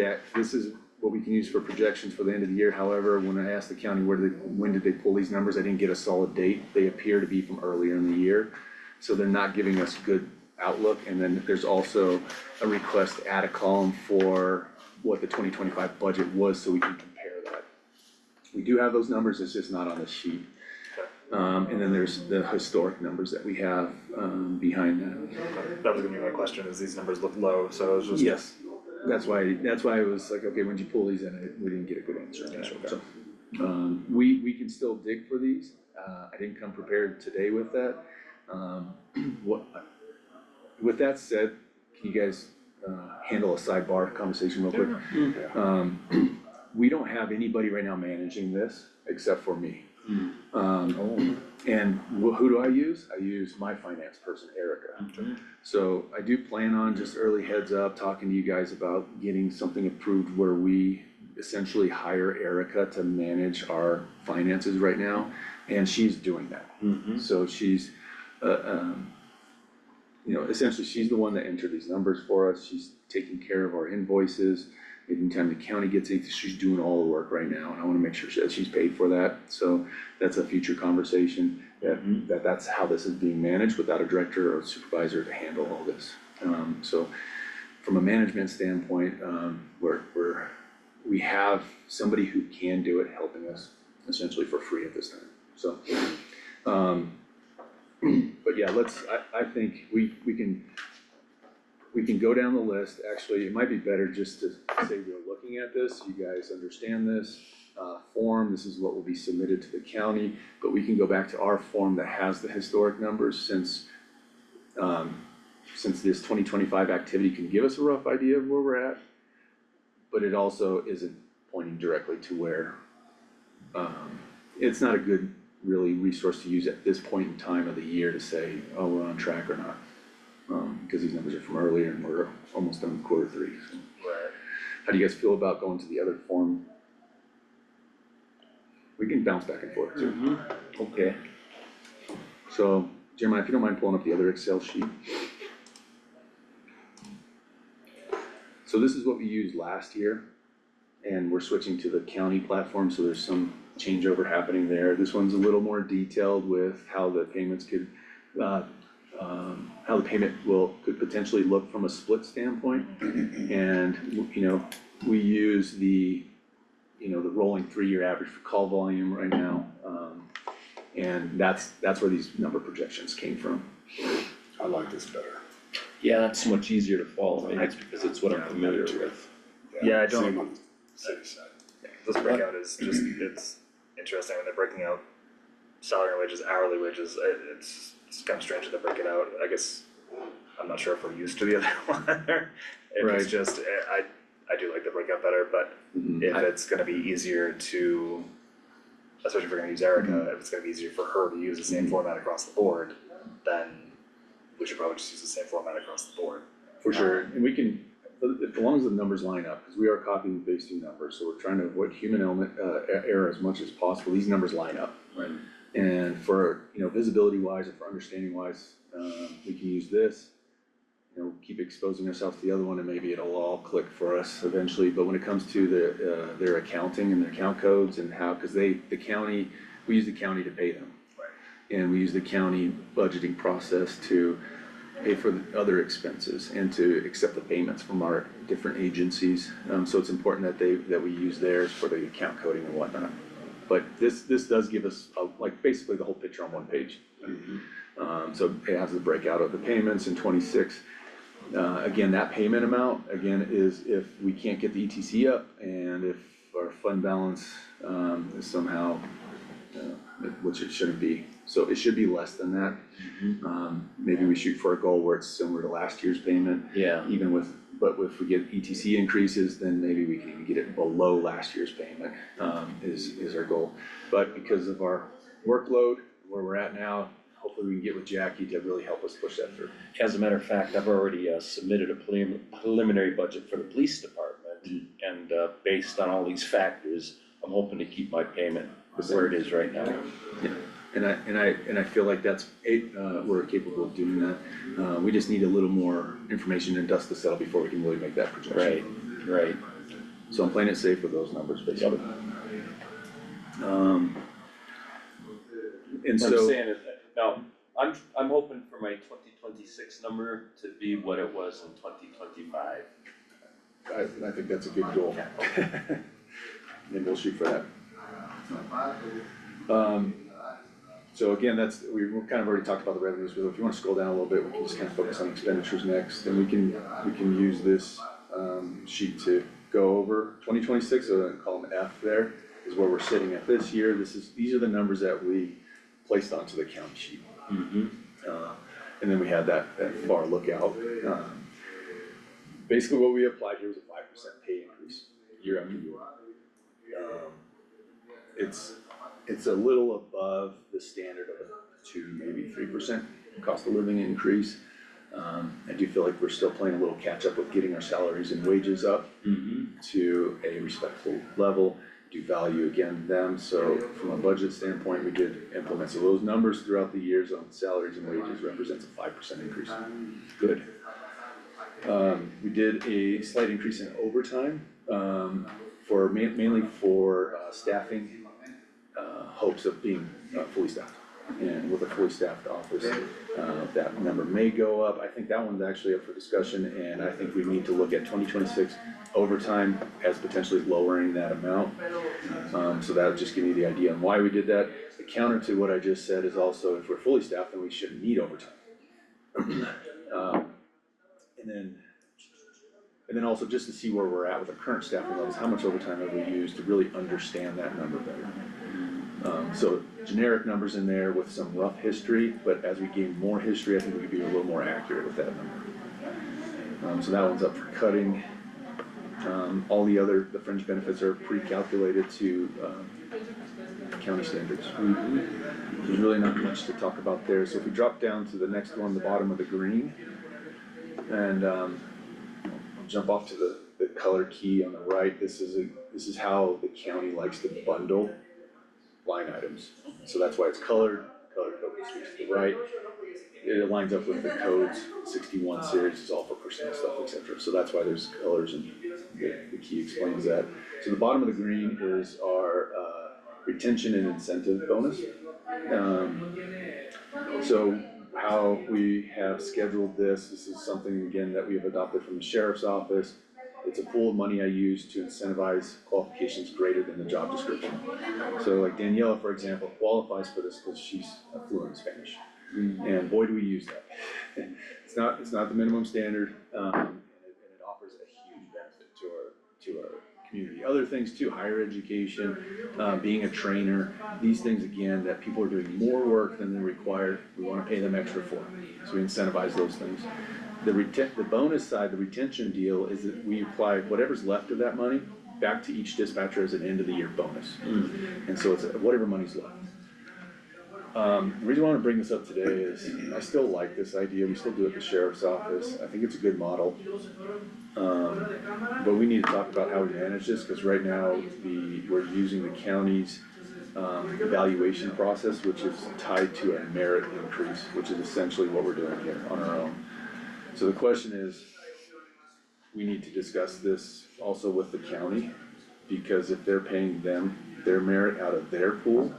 what we can use for projections for the end of the year. However, when I asked the county when did they pull these numbers, I didn't get a solid date. They appear to be from earlier in the year, so they're not giving us good outlook. And then there's also a request to add a column for what the 2025 budget was, so we can compare that. We do have those numbers, it's just not on the sheet. And then there's the historic numbers that we have behind that. That was gonna be my question, is these numbers look low, so I was just. Yes, that's why I was like, okay, when you pull these in, we didn't get a good answer on that. Gotcha, okay. So, we can still dig for these. I didn't come prepared today with that. With that said, can you guys handle a sidebar conversation real quick? We don't have anybody right now managing this except for me. And who do I use? I use my finance person, Erica. So I do plan on just early heads up, talking to you guys about getting something approved where we essentially hire Erica to manage our finances right now, and she's doing that. So she's, essentially she's the one that entered these numbers for us. She's taking care of our invoices. Anytime the county gets anything, she's doing all the work right now, and I wanna make sure that she's paid for that. So that's a future conversation, that's how this is being managed, without a director or supervisor to handle all this. So from a management standpoint, we have somebody who can do it, helping us essentially for free at this time, so. But yeah, I think we can go down the list. Actually, it might be better just to say we're looking at this, you guys understand this form, this is what will be submitted to the county, but we can go back to our form that has the historic numbers, since this 2025 activity can give us a rough idea of where we're at, but it also isn't pointing directly to where, it's not a good really resource to use at this point in time of the year to say, oh, we're on track or not. Because these numbers are from earlier and we're almost done with Q3, so. Right. How do you guys feel about going to the other form? We can bounce back and forth too. Okay. So Jeremiah, if you don't mind pulling up the other Excel sheet. So this is what we used last year, and we're switching to the county platform, so there's some changeover happening there. This one's a little more detailed with how the payments could, how the payment could potentially look from a split standpoint. And, you know, we use the rolling 3-year average for call volume right now. And that's where these number projections came from. I like this better. Yeah, that's much easier to follow, maybe it's because it's what I'm familiar with. Yeah, I don't- Same on the city side. This breakout is just, it's interesting when they're breaking out salary and wages, hourly wages, it's kind of strange that they break it out, I guess. I'm not sure if we're used to the other one, or if Right. it's just, I do like the breakout better, but if it's gonna be easier to, especially if we're gonna use Erica, if it's gonna be easier for her to use the same format across the board, then we should probably just use the same format across the board. For sure, and we can, as long as the numbers line up, because we are copying and pasting numbers, so we're trying to avoid human element, error as much as possible, these numbers line up. Right. And for, you know, visibility wise or for understanding wise, we can use this. You know, keep exposing ourselves to the other one and maybe it'll all click for us eventually, but when it comes to their accounting and their account codes and how, because the county, we use the county to pay them. Right. And we use the county budgeting process to pay for the other expenses and to accept the payments from our different agencies. So it's important that we use theirs for the account coding and whatnot. But this does give us like basically the whole picture on one page. So it has the breakout of the payments in 26. Again, that payment amount, again, is if we can't get the ETC up and if our fund balance is somehow, which it shouldn't be. So it should be less than that. Maybe we shoot for a goal where it's similar to last year's payment. Yeah. But if we get ETC increases, then maybe we can even get it below last year's payment, is our goal. But because of our workload, where we're at now, hopefully we can get with Jackie to really help us push that through. As a matter of fact, I've already submitted a preliminary budget for the police department, and based on all these factors, I'm hoping to keep my payment where it is right now. Yeah, and I feel like we're capable of doing that. We just need a little more information and dust to settle before we can really make that projection. Right. So I'm playing it safe with those numbers, basically. And I'm so, saying is, now, I'm hoping for my 2026 number to be what it was in 2025. I think that's a good goal. And we'll shoot for that. So again, we've kind of already talked about the revenues, but if you wanna scroll down a little bit, we can just kind of focus on expenditures next, and we can use this sheet to go over 2026, so column F there is where we're sitting at this year. These are the numbers that we placed onto the county sheet. And then we had that far lookout. Basically what we applied here was a 5% pay increase year after year. It's a little above the standard of a 2, maybe 3% cost of living increase. I do feel like we're still playing a little catch up with getting our salaries and wages up to a respectful level. Do value again them, so from a budget standpoint, we did implement, so those numbers throughout the years on salaries and wages represents a 5% increase. Good. We did a slight increase in overtime, mainly for staffing, hopes of being fully staffed. And with a fully staffed office, that number may go up. I think that one's actually up for discussion, and I think we need to look at 2026 overtime as potentially lowering that amount. So that'll just give you the idea on why we did that. The counter to what I just said is also if we're fully staffed, then we shouldn't need overtime. And then also just to see where we're at with our current staffing levels, how much overtime have we used to really understand that number better. So generic numbers in there with some rough history, but as we gain more history, I think we could be a little more accurate with that number. So that one's up for cutting. All the fringe benefits are pre-calculated to county standards. There's really not much to talk about there. So if we drop down to the next one, the bottom of the green, and I'll jump off to the color key on the right. This is how the county likes to bundle line items. So that's why it's colored code speaks to the right. it lines up with the codes, 61 series is all for personnel stuff, et cetera. So that's why there's colors, and the key explains that. So the bottom of the green is our retention and incentive bonus. So how we have scheduled this is something, again, that we have adopted from the sheriff's office. It's a pool of money I use to incentivize qualifications greater than the job description. So like Daniela, for example, qualifies for this because she's fluent in Spanish. And boy, do we use that. It's not the minimum standard, and it offers a huge benefit to our community. Other things too, higher education, being a trainer, these things again, that people are doing more work than they're required, we wanna pay them extra for. So we incentivize those things. The bonus side, the retention deal, is that we apply whatever's left of that money back to each dispatcher as an end of the year bonus. And so it's whatever money's left. The reason I wanna bring this up today is, I still like this idea, we still do it at the sheriff's office, I think it's a good model. But we need to talk about how we manage this, cause right now, we're using the county's evaluation process, which is tied to a merit increase, which is essentially what we're doing here on our own. So the question is, we need to discuss this also with the county, because if they're paying them their merit out of their pool,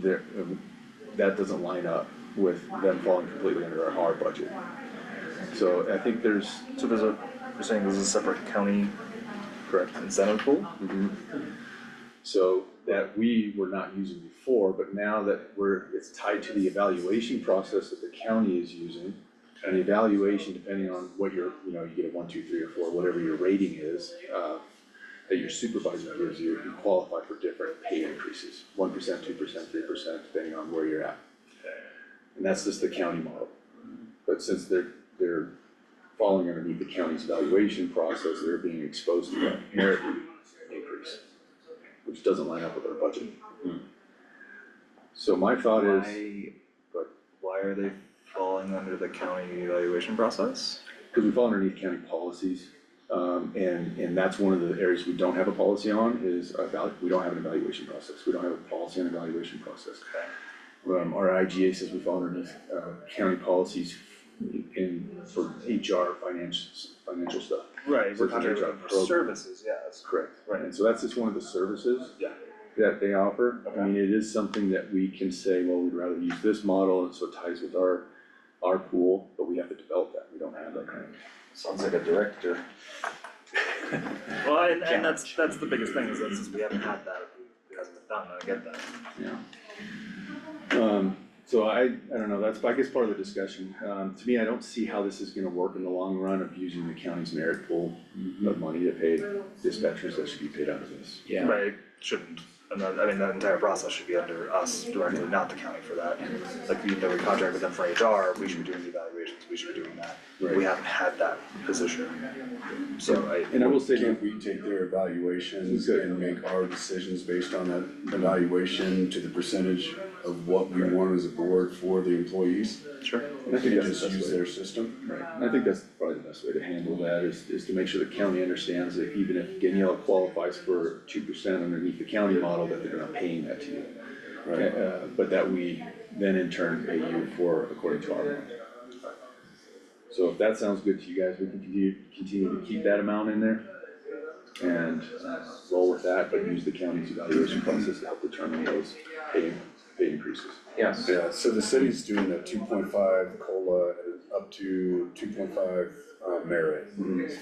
that doesn't line up with them falling completely under our budget. So I think So you're saying there's a separate county correct incentive pool? So that we were not using before, but now that it's tied to the evaluation process that the county is using. And the evaluation, depending on what you get a 1, 2, 3, or 4, whatever your rating is, that your supervisor gives you, you qualify for different pay increases, 1%, 2%, 3%, depending on where you're at. And that's just the county model. But since they're falling underneath the county's evaluation process, they're being exposed to that merit increase, which doesn't line up with our budget. So my thought is, Why are they falling under the county evaluation process? because we fall underneath county policies, and that's one of the areas we don't have a policy on, is we don't have an evaluation process, we don't have a policy on evaluation process. Our IGA says we fall underneath county policies for HR, financial stuff. Right, we're Certain contracted HR with programs. services, yes. Correct, right, and so that's just one of the services Yeah. that they offer. Okay. I mean, it is something that we can say, well, we'd rather use this model, and so it ties with our pool, but we have to develop that, we don't have that kind of. Sounds like a director. Well, and that's the biggest thing, is that since we haven't had that, it hasn't been done, I get that. Yeah. So I don't know, that's, I guess, part of the discussion. To me, I don't see how this is gonna work in the long run of using the county's merit pool of money to pay dispatchers that should be paid out of this. Yeah. But it shouldn't, and I mean, that entire process should be under us directly, not the county for that. Like, even though we contract with them for HR, we should be doing the evaluations, we should be doing that. Right. We haven't had that position. So And I will say, Can't we take their evaluations and make our decisions based on that evaluation to the percentage of what we want as a board for the employees? Sure. I think And that's just the best use way. their system? Right, and I think that's probably the best way to handle that, is to make sure the county understands that even if Daniela qualifies for 2% underneath the county model, that they're not paying that to you. Right. But that we then in turn pay you for according to our model. So if that sounds good to you guys, we can continue to keep that amount in there and roll with that, but use the county's evaluation process to help determine those pay increases. Yes. Yeah, so the city's doing a 2.5 COLA up to 2.5 merit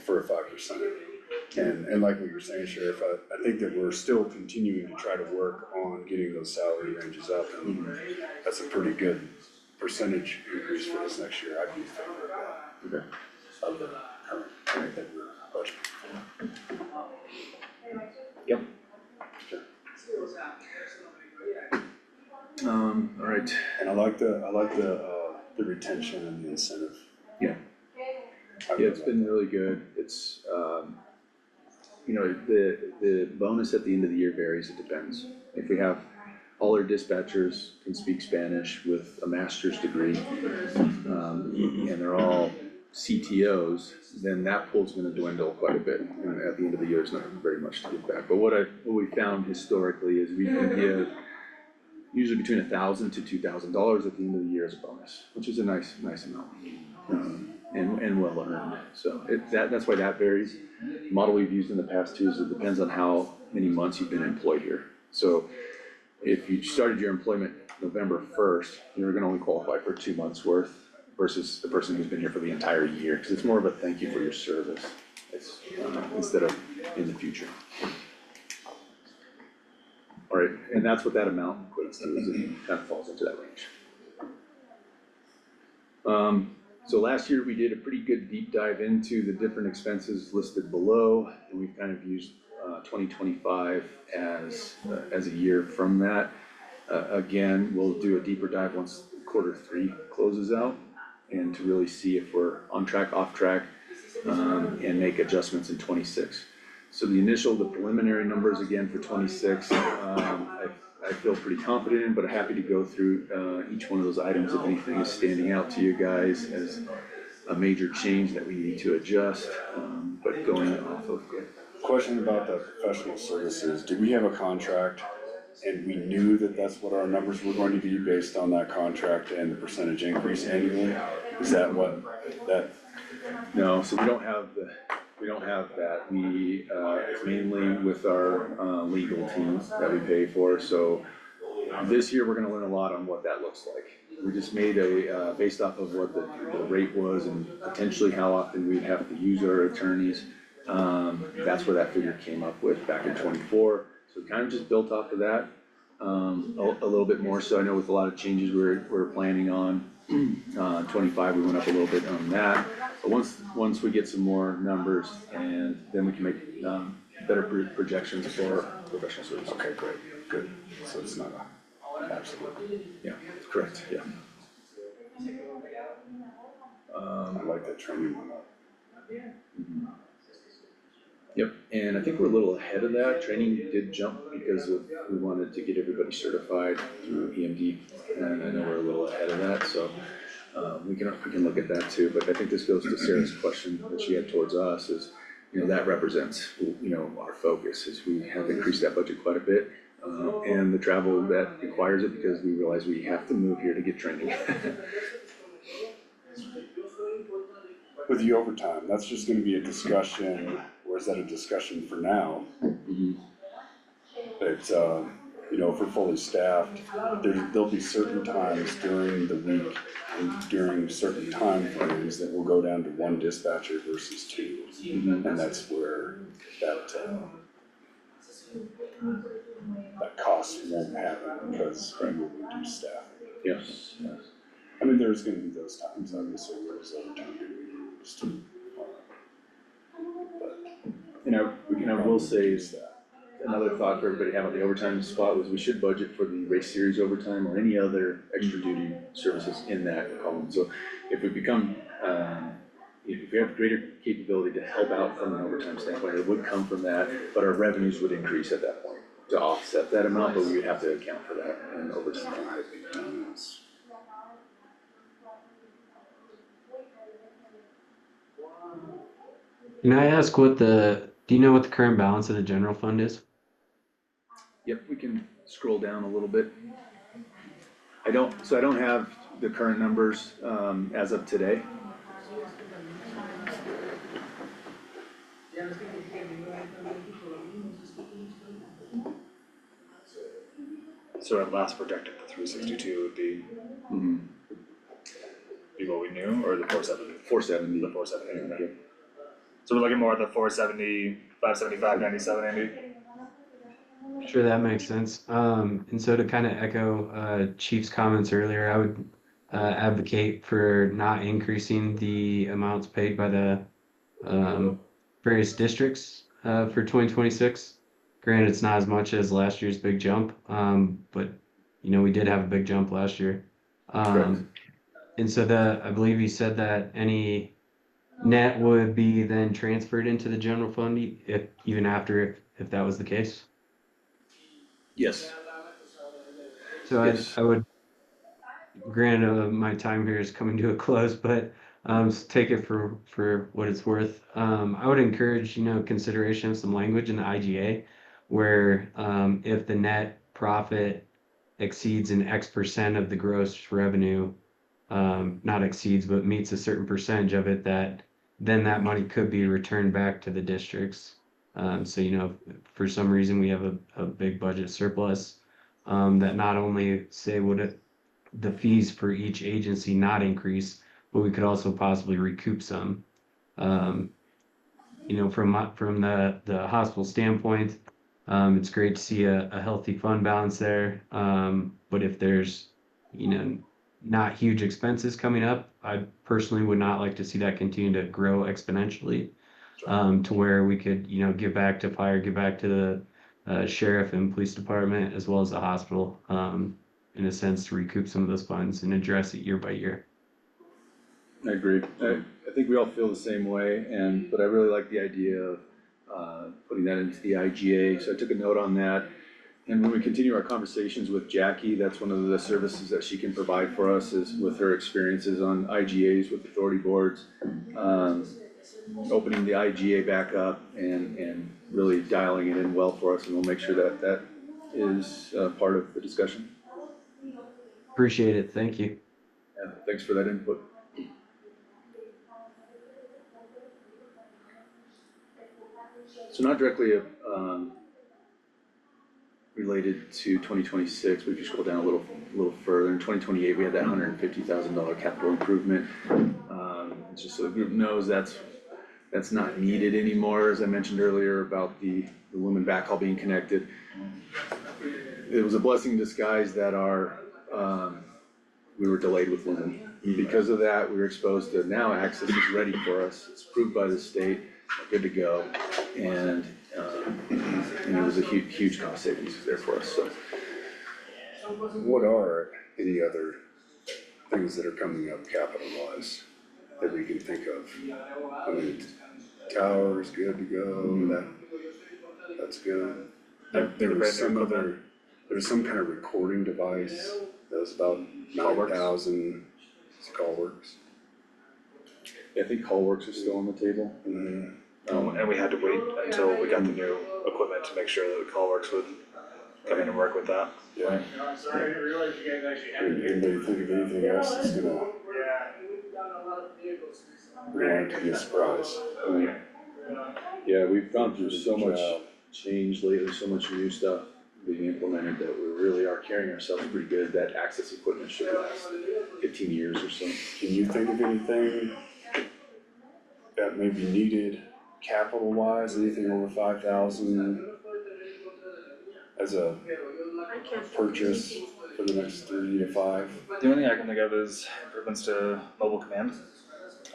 for a 5%. And like what you're saying, Sheriff, I think that we're still continuing to try to work on getting those salary ranges up, and that's a pretty good percentage increase for this next year. I'd be in favor of that. Okay. Of the current budget. Yep. Alright. And I like the retention and the incentive. Yeah. I Yeah, it's like been really good. It's, the bonus at the end of the year varies, it depends. If we have, all our dispatchers can speak Spanish with a master's degree, and they're all CTOs, then that pool's gonna dwindle quite a bit. And at the end of the year, there's not very much to give back. But what we found historically is we can give usually between $1,000 to $2,000 at the end of the year as a bonus, which is a nice amount. And well earned, so that's why that varies. The model we've used in the past too is it depends on how many months you've been employed here. So if you started your employment November 1st, you're gonna only qualify for 2 months worth versus the person who's been here for the entire year, because it's more of a thank you for your service. It's instead of in the future. All right, and that's what that amount equates to, is it kind of falls into that range. So last year we did a pretty good deep dive into the different expenses listed below, and we've kind of used 2025 as a year from that. Again, we'll do a deeper dive once Q3 closes out, and to really see if we're on track, off track, and make adjustments in 26. So the preliminary numbers again for 26, I feel pretty confident in, but I'm happy to go through each one of those items if anything is standing out to you guys as a major change that we need to adjust, but going off of good. Question about the professional services, do we have a contract and we knew that that's what our numbers were going to be based on that contract and the percentage increase annually? Is that what that? No, so we don't have that. It's mainly with our legal teams that we pay for, so this year we're gonna learn a lot on what that looks like. We just made based off of what the rate was and potentially how often we'd have to use our attorneys. That's where that figure came up with back in 24, so we kind of just built off of that. A little bit more, so I know with a lot of changes we're planning on, 25, we went up a little bit on that. But once we get some more numbers, and then we can make better projections for professional services. Okay, great, good, so it's not a absolute. Yeah, correct, yeah. I like that training one up. Yep, and I think we're a little ahead of that. Training did jump because we wanted to get everybody certified through EMD, and I know we're a little ahead of that, so we can look at that too. But I think this goes to Sarah's question that she had towards us is, that represents, our focus is we have increased that budget quite a bit, and the travel that requires it because we realize we have to move here to get training. With the overtime, that's just gonna be a discussion, or is that a discussion for now? But, if we're fully staffed, there'll be certain times during the week and during certain time frames that will go down to one dispatcher versus two. And that's where that cost won't happen because we will reduce staff. Yes. I mean, there's gonna be those times, obviously, where there's overtime being used. And I will say is another thought for everybody to have on the overtime spot was we should budget for the race series overtime or any other extra duty services in that column. So if we become, if we have greater capability to help out from an overtime standpoint, it would come from that, but our revenues would increase at that point to offset that amount, but we would have to account for that in overtime. Can I ask do you know what the current balance of the general fund is? Yep, we can scroll down a little bit. I don't have the current numbers, as of today. So at last projected, the 362 would be what we knew, or the 470? 470. The 470, okay. Yep. So we're looking more at the 470, 575, 97, Andy? Sure, that makes sense. And so to kind of echo Chief's comments earlier, I would advocate for not increasing the amounts paid by the various districts for 2026. Granted, it's not as much as last year's big jump, but we did have a big jump last year. Correct. And so I believe you said that any net would be then transferred into the general fund even after if that was the case. Yes. So Yes. I would, granted, my time here is coming to a close, but take it for what it's worth. I would encourage consideration of some language in the IGA where if the net profit exceeds an X percent of the gross revenue, not exceeds, but meets a certain percentage of it, that then that money could be returned back to the districts. So, you know, if for some reason we have a big budget surplus, that not only say would it, the fees for each agency not increase, but we could also possibly recoup some. Um, you know, from the hospital standpoint, it's great to see a healthy fund balance there. But if there's, you know, not huge expenses coming up, I personally would not like to see that continue to grow exponentially. To where we could, you know, give back to fire, give back to the sheriff and police department as well as the hospital, in a sense to recoup some of those funds and address it year by year. I agree. I think we all feel the same way, but I really like the idea of, putting that into the IGA, so I took a note on that. And when we continue our conversations with Jackie, that's one of the services that she can provide for us, is with her experiences on IGAs with authority boards. Opening the IGA back up and really dialing it in well for us, and we'll make sure that that is, part of the discussion. Appreciate it. Thank you. Yeah, thanks for that input. So not directly, related to 2026, we can scroll down a little further. In 2028, we had that $150,000 capital improvement. It's just so the group knows that's not needed anymore, as I mentioned earlier about the lumen backhaul being connected. It was a blessing in disguise that we were delayed with lumen. Because of that, we were exposed to, now access is ready for us, it's approved by the state, good to go. And it was a huge cost savings there for us, so. What are any other things that are coming up capital-wise that we can think of? I mean, tower's good to go, that's good. There was some kind of recording device that was about $9,000, it's CallWorks. Yeah, I think CallWorks is still on the table. And we had to wait until we got the new equipment to make sure that CallWorks would come in and work with that. Yeah. I mean, anybody think of anything else that's gonna, we're going to be a surprise. Yeah, we've gone through so Good much job. change lately, so much new stuff being implemented, that we really are carrying ourselves pretty good. That access equipment should last 15 years or so. Can you think of anything that may be needed capital-wise, anything over 5,000 as a I can't. purchase for the next 3 to 5? The only thing I can think of is improvements to mobile command.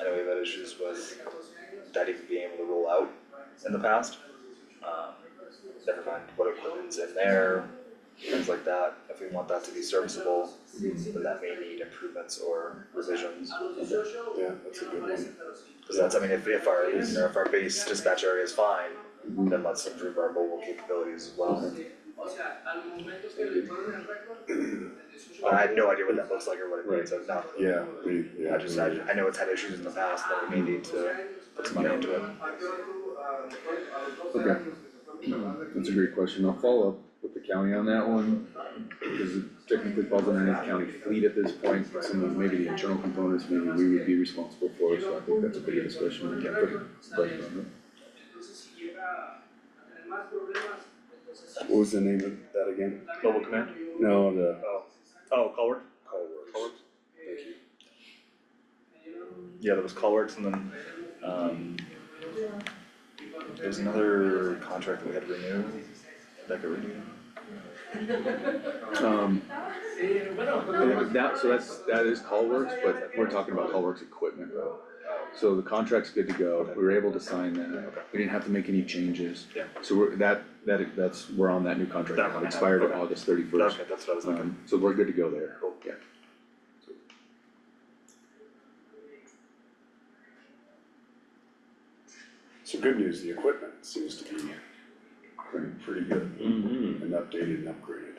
I know we've had issues with that even being able to roll out in the past. Never mind what equipment's in there, things like that. If we want that to be serviceable, then that may need improvements or revisions. Yeah, that's a good one. Cause that's, I mean, if our, you know, if our base dispatch area is fine, then let's improve our mobile capabilities as well. I have no idea what that looks like or what it means, so no. Yeah, I know it's had issues in the past, that we may need to put some money into it. Okay. That's a great question. I'll follow up with the county on that one, because it technically falls underneath county fleet at this point. Some of maybe the internal components, maybe we would be responsible for, so I think that's a bigger discussion. We can't put a budget on What was the name of that again? Mobile command? No, the CallWorks? CallWorks. Thank you. Yeah, there was CallWorks, and then, there was another contract that we had to renew, that got renewed. That is CallWorks, but we're talking about CallWorks equipment though. So the contract's good to go. We were able to sign that. We didn't have to make any changes. Yeah. So we're on that new contract. That one, It expired okay. August 31st. Okay, that's what I was thinking. So we're good to go there. Cool. Yeah. So good news, the equipment seems to be pretty good and updated and upgraded.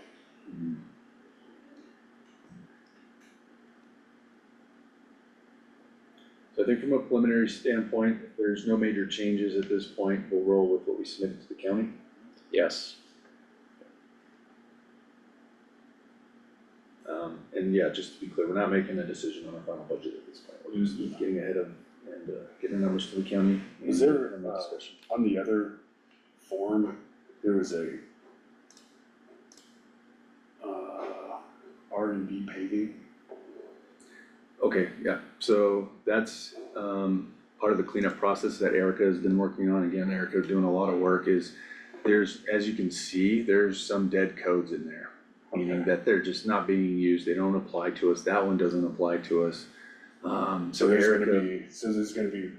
So I think from a preliminary standpoint, if there's no major changes at this point, we'll roll with what we submitted to the county. Yes. and yeah, just to be clear, we're not making a decision on our final budget at this point, we're just getting ahead of and getting numbers to the county. Is there, and the discussion. on the other form, there was a R&D paving? Okay, yeah, so that's part of the cleanup process that Erica has been working on. Again, Erica's doing a lot of work is there's, as you can see, there's some dead codes in there. Meaning that they're just not being used, they don't apply to us, that one doesn't apply to us. So Erica, So there's gonna be,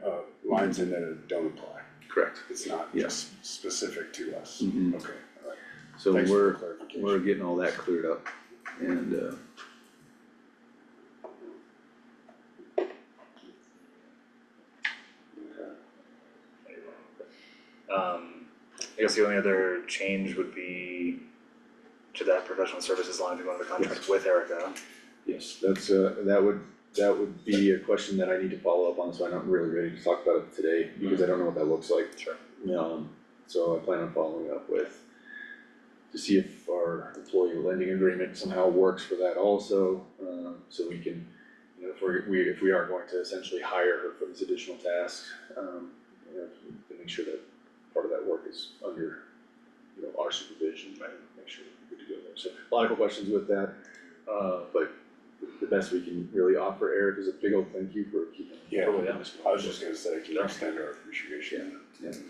lines in there that don't apply, correct, it's not Yeah. just specific to us, Mhm. okay, alright, so thanks for the we're clarification. getting all that cleared up and I guess the only other change would be to that professional services line to go into contract with Erica. yes, that's that would be a question that I need to follow up on, so I'm not really ready to talk about it today, because I don't know what that looks like. Sure. So I plan on following up with, to see if our employee lending agreement somehow works for that also, so we can, you know, if we are going to essentially hire her for this additional task, you know, to make sure that part of that work is under, you know, our supervision, right, make sure we're good to go there. So a lot of questions with that, but the best we can really offer Eric is a big old thank you for keeping. Yeah, Totally, yeah. I was just gonna say, can you extend our appreciation, Yeah. and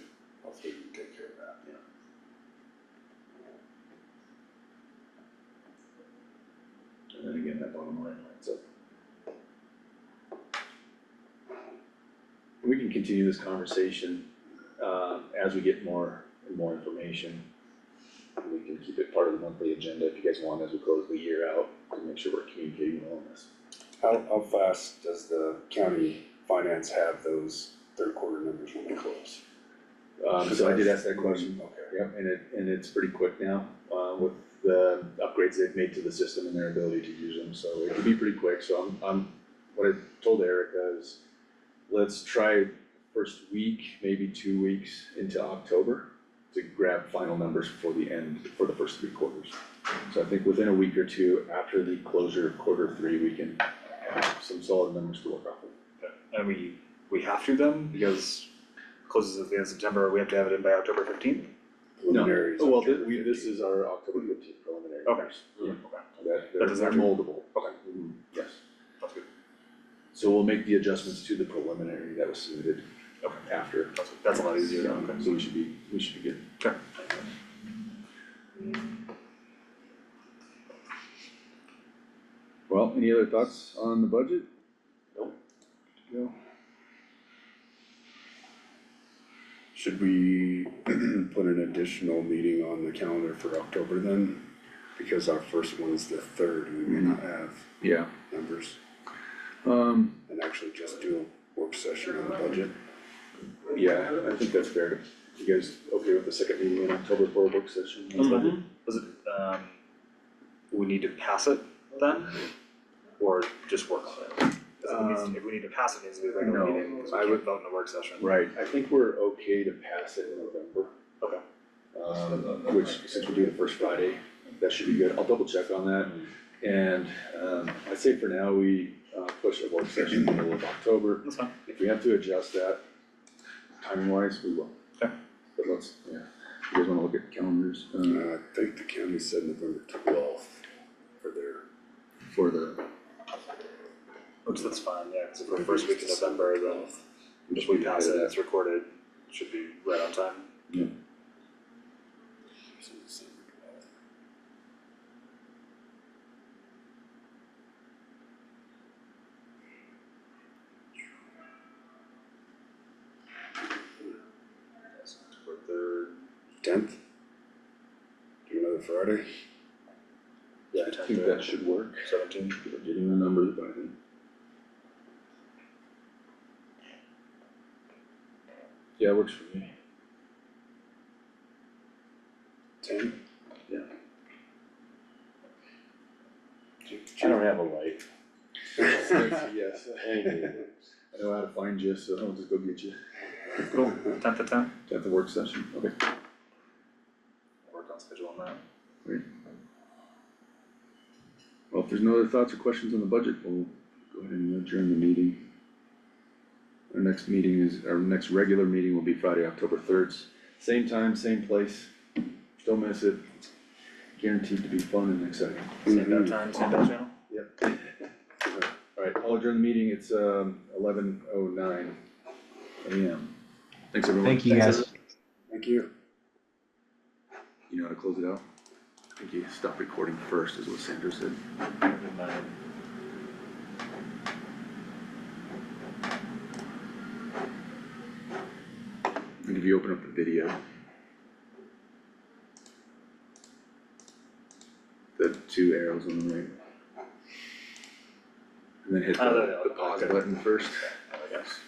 hopefully we can take care of that. And then again, that bottom line lines up. We can continue this conversation, as we get more and more information. We can keep it part of the monthly agenda if you guys want, as we close the year out, to make sure we're communicating well on this. How fast does the county finance have those third quarter numbers when they close? So I did ask that question. Okay. Yep, and it's pretty quick now, with the upgrades they've made to the system and their ability to use them, so it can be pretty quick, so what I told Erica is, let's try first week, maybe 2 weeks into October to grab final numbers for the first 3 quarters. So I think within a week or two after the closure of quarter 3, we can have some solid numbers to work off of. And we have to then, because it closes at the end of September, we have to have it in by October 15th? Preliminary is Well, October this 15th. is our October 15th preliminary Okay. numbers. Okay. That, That they're doesn't have to- moldable. Okay. Yes. That's good. So we'll make the adjustments to the preliminary that was submitted Okay. after. That's a lot easier, Yeah, okay. so we should be good. Okay. Well, any other thoughts on the budget? Nope. No. Should we put an additional meeting on the calendar for October then? Because our first one's the 3rd, we may not have Yeah. numbers, Um, and actually just do a work session on the budget. yeah, I think that's fair. You guys okay with the second meeting in October for a work session? Does it, we need to pass it then, or just work on it? 'Cause if we need to pass it, it needs to be a regular no, meeting, because we I can't would- vote in a work session. Right, I think we're okay to pass it in November. Okay. Which, since we do the first Friday, that should be good. I'll double check on that. And, I'd say for now, we, push a work session in the middle of October. That's fine. If we have to adjust that, timing wise, we will. Okay. But let's, yeah, you guys wanna look at the calendars, I think the county said November 12th for their, for the, Which that's fine, yeah, because if we're first week in November, then if we pass it, it's recorded, it should be right on time. October 10th? Do another Friday? yeah, I think that should work. 3rd, 17th. We're getting the numbers by then. Yeah, it works for me. 10? Yeah. I don't have a life. Yes, I know how to find you, so I'll just go get you. Cool, 10th at 10, At the work session, okay. work on schedule on that. Well, if there's no other thoughts or questions on the budget, we'll go ahead and adjourn the meeting. Our next regular meeting will be Friday, October 3rd. Same time, same place. Don't miss it. Guaranteed to be fun and exciting. Same bad time, same bad channel. Yep. Alright, I'll adjourn the meeting. It's 11:09 AM. Thanks, everyone. Thank you, guys. Thank you. You know how to close it out? I think you stop recording first, is what Sandra said. Good night. And if you open up the video, the two arrows on the right. And then hit Oh, the there they are. pause button first. I guess.